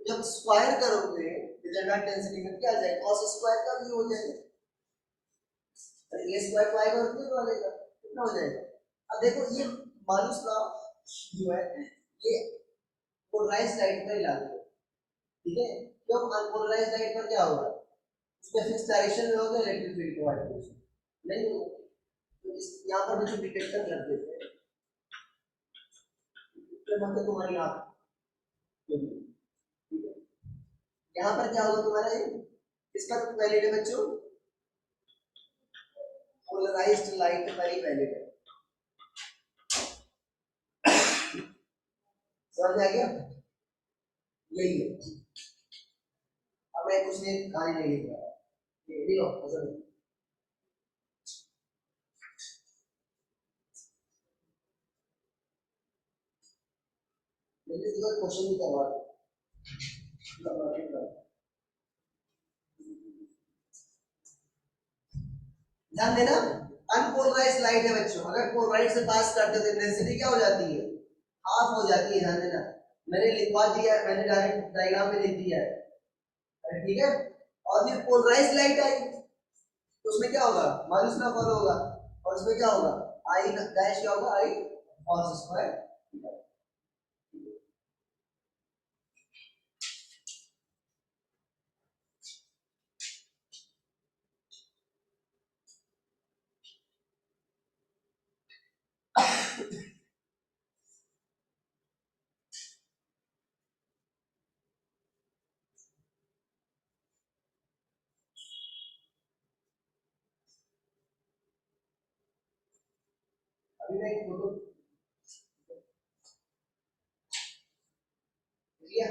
[SPEAKER 1] जब स्क्वायर करोगे रिजल्टेंट डेंसिटी में क्या आ जाएगा? cos स्क्वायर का भी हो जाएगा। अरे ए स्क्वायर तो आएगा और कितना वालेगा, कितना हो जाएगा? अब देखो ये मालूस लॉ जो है ये पोलराइज्ड लाइट पर ही लागू है, ठीक है? क्यों? अनपोलराइज्ड लाइट पर क्या होगा? उसमें फिक्स डायरेक्शन में होगा इलेक्ट्रिक फील्ड प्रोवाइड नहीं होगा। तो इस यहाँ पर बच्चों डिटेक्टर लग देते हैं, तो मतलब तुम्हारी आँख, ठीक है? यहाँ पर क्या होगा तुम्हारा? ये इसका तो वैलिड है बच्चों, पोलराइज्ड लाइट पर ही वैलिड है। समझ में आ गया? यही है। अब मैं कुछ नहीं कहानी नहीं लिख रहा, ये लिखो पसंद। जल्दी से क्वेश्चन भी करवा दो। ध्यान देना, अनपोलराइज्ड लाइट है बच्चों, अगर पोलराइज से पास करते तो इंटेंसिटी क्या हो जाती है? हाफ हो जाती है। ध्यान देना, मैंने लिखवा दिया है, मैंने डायरेक्ट डायग्राम में लिख दिया है, ठीक है? और फिर पोलराइज्ड लाइट आई तो उसमें क्या होगा? माइनस ना फॉलो होगा, और उसमें क्या होगा? आई डैश क्या होगा? आई cos स्क्वायर। अभी मैं एक फोटो लिया,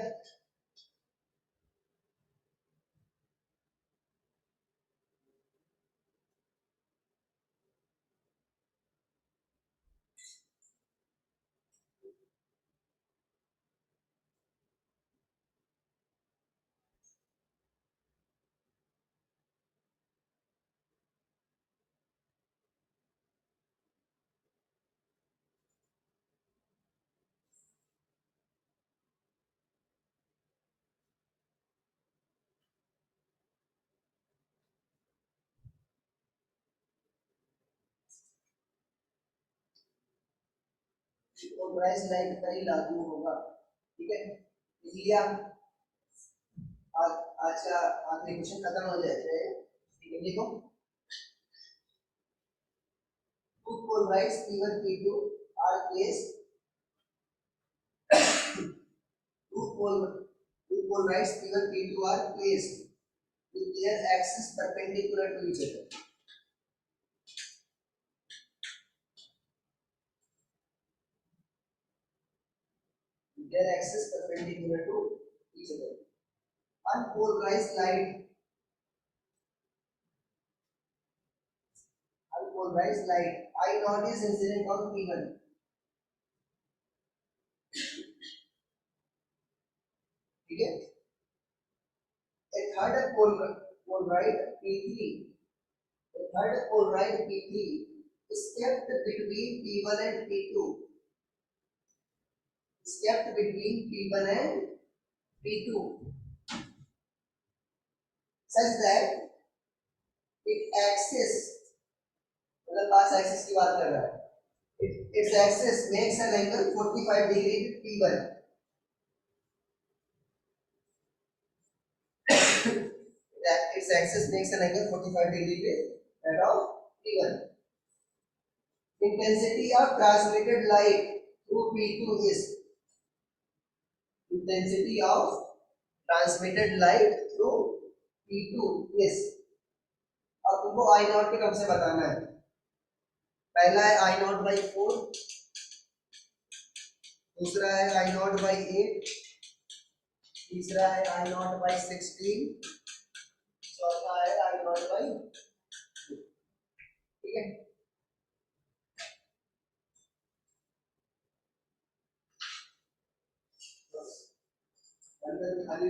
[SPEAKER 1] पोलराइज्ड लाइट पर ही लागू होगा, ठीक है? लिया, आज का आखिरी क्वेश्चन खत्म हो जाते हैं, ठीक है? देखो, two polarized P1 P2 are placed, two polarized P1 P2 are placed with their axis perpendicular to each other. Their axis perpendicular to each other. Unpolarized light, I naught is incident on P1. ठीक है? A third polarized P3, is kept between P1 and P2. Is kept between P1 and P2 such that its axis, मतलब पास axis की बात कर रहा है, its axis makes an angle 45 degree with P1. Its axis makes an angle 45 degree with that of P1. Intensity of transmitted light through P2 is, intensity of transmitted light through P2 is, अब तुमको I not के term से बताना है। पहला है I not by 4, दूसरा है I नॉट बाई 8, तीसरा है I नॉट बाई 16, चौथा है I नॉट बाई 2, ठीक है? अंदर खाली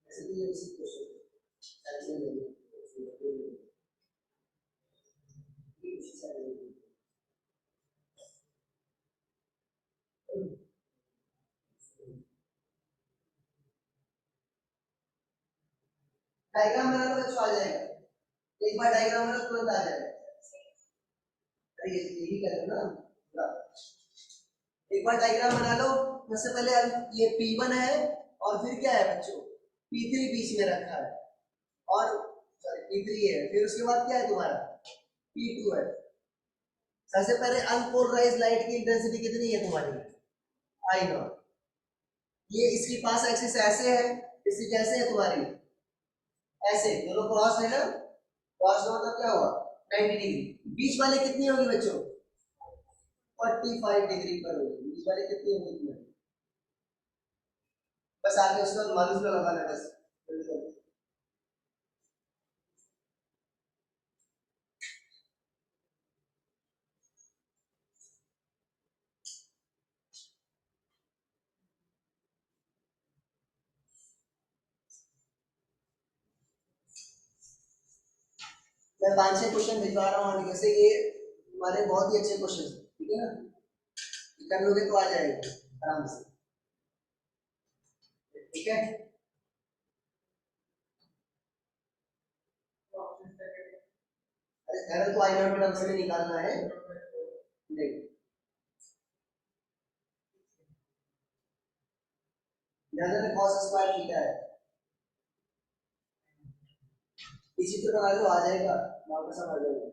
[SPEAKER 1] ऐसे भी उसी क्वेश्चन ऐसे नहीं डायग्राम बना लो बच्चों आ जाएगा एक बार डायग्राम बना तुरंत आ जाएगा अरे यही कर लो ना एक बार डायग्राम बना लो सबसे पहले ये P1 है और फिर क्या है बच्चों P3 बीच में रखा है और सॉरी P3 है फिर उसके बाद क्या है तुम्हारा P2 है सबसे पहले अनपोलराइज्ड लाइट की इंटेंसिटी कितनी है तुम्हारी आई नॉट ये इसकी पास एक्सिस ऐसे है इसकी कैसे है तुम्हारी ऐसे दोनों क्रॉस है ना क्रॉस का मतलब क्या हुआ 90 डिग्री बीच वाले कितनी होगी बच्चों 45 डिग्री पर होगी बीच वाले कितनी होगी तुम्हारी बस आगे उसका मालूम का लगाना बस मैं 5-6 क्वेश्चन भिजवा रहा हूँ जैसे ये हमारे बहुत ही अच्छे क्वेश्चन ठीक है ना कर लोगे तो आ जाएगा आराम से ठीक है अरे करल तो आई नॉट में से निकालना है नहीं ध्यान रखना cos स्क्वायर थीटा है इसी तरह आगे आ जाएगा वापस आ जाएगा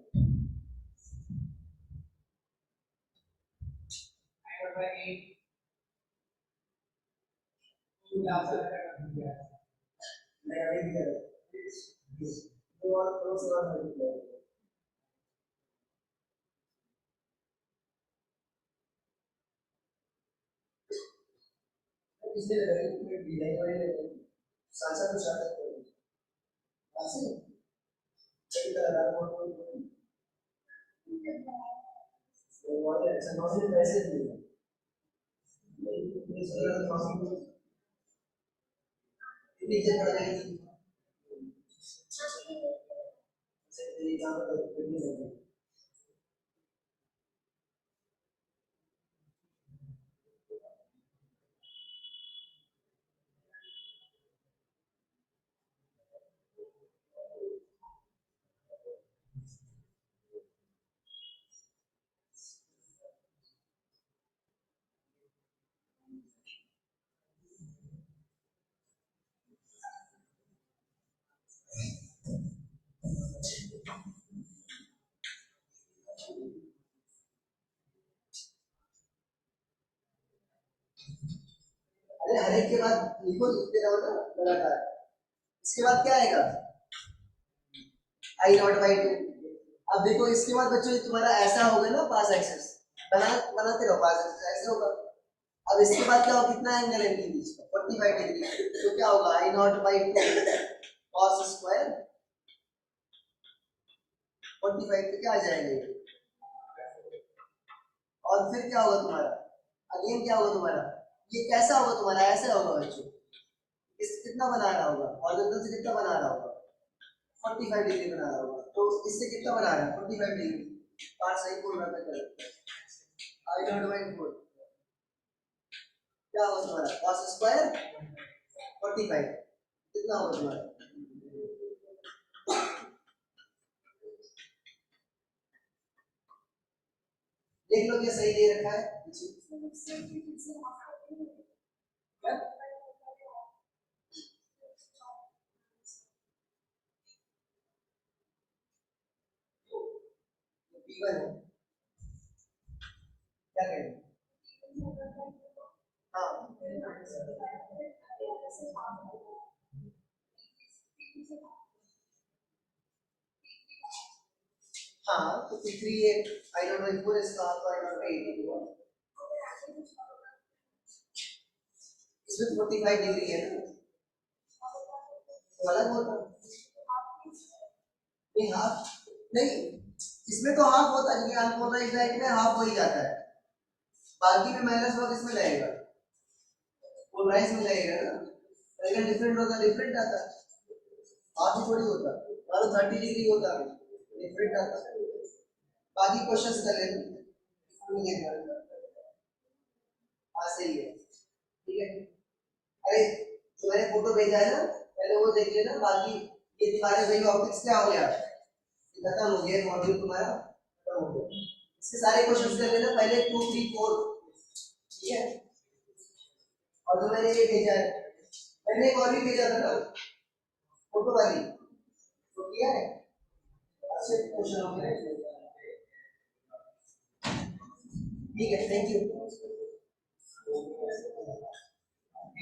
[SPEAKER 1] मैं अभी भी कर रहा हूँ दो और इसलिए लग रहा है कि डिजाइन वाले साथ तो शायद ऐसे सही तरह तो वाले ऐसा नॉर्मल पैसे नहीं नीचे पड़ गई अरे हर एक के बाद लिखो लिखते रहो ना लगातार इसके बाद क्या आएगा आई नॉट बाई 2 अब देखो इसके बाद बच्चों तुम्हारा ऐसा होगा ना पास एक्सेस बनाते रहो पास एक्सेस ऐसे होगा अब इसके बाद क्या होगा कितना एंगल है इनके बीच का 45 डिग्री तो क्या होगा आई नॉट बाई 2 cos स्क्वायर 45 तो क्या आ जाएगा ये और फिर क्या होगा तुम्हारा अगेन क्या होगा तुम्हारा ये कैसा होगा तुम्हारा ऐसे होगा बच्चों इस कितना बना रहा होगा हॉरिजॉन्टल से कितना बना रहा होगा 45 डिग्री बना रहा होगा तो इससे कितना बना रहा है 45 डिग्री पार्ट सही बोल रहा था आई नॉट बाई 4 क्या होगा तुम्हारा cos स्क्वायर 45 कितना होगा तुम्हारा देख लो क्या सही दे रखा है P1 है क्या कहेंगे हाँ हाँ तो P3 है आई डोंट नो इक्वल इसका आपका आई डोंट नो 80 इसमें 45 डिग्री है ना तो अलग होता नहीं हाफ नहीं, इसमें तो हाफ होता है, क्योंकि अनपोलराइज्ड लाइट में हाफ हो ही जाता है, बाकी में माइनस वर्क इसमें लगेगा, पोलराइज में लगेगा ना, अगर डिफरेंट होता डिफरेंट आता, हाफ ही थोड़ी होता, मानो 30 डिग्री होता डिफरेंट आता। बाकी क्वेश्चंस कर लेना, हाँ सही है, ठीक है। अरे जो मैंने फोटो भेजा है ना, पहले वो देख लेना, बाकी ये तुम्हारे वही ऑप्टिक्स क्या हो गया, खत्म हो गया मॉड्यूल तुम्हारा, खत्म हो गया। इसके सारे क्वेश्चंस कर लेना पहले 2 3 4, ठीक है। और जो मैंने ये भेजा है, मैंने एक और भी भेजा था ना फोटो वाली, तो किया है, अच्छे क्वेश्चन हो गए, ठीक है, थैंक यू।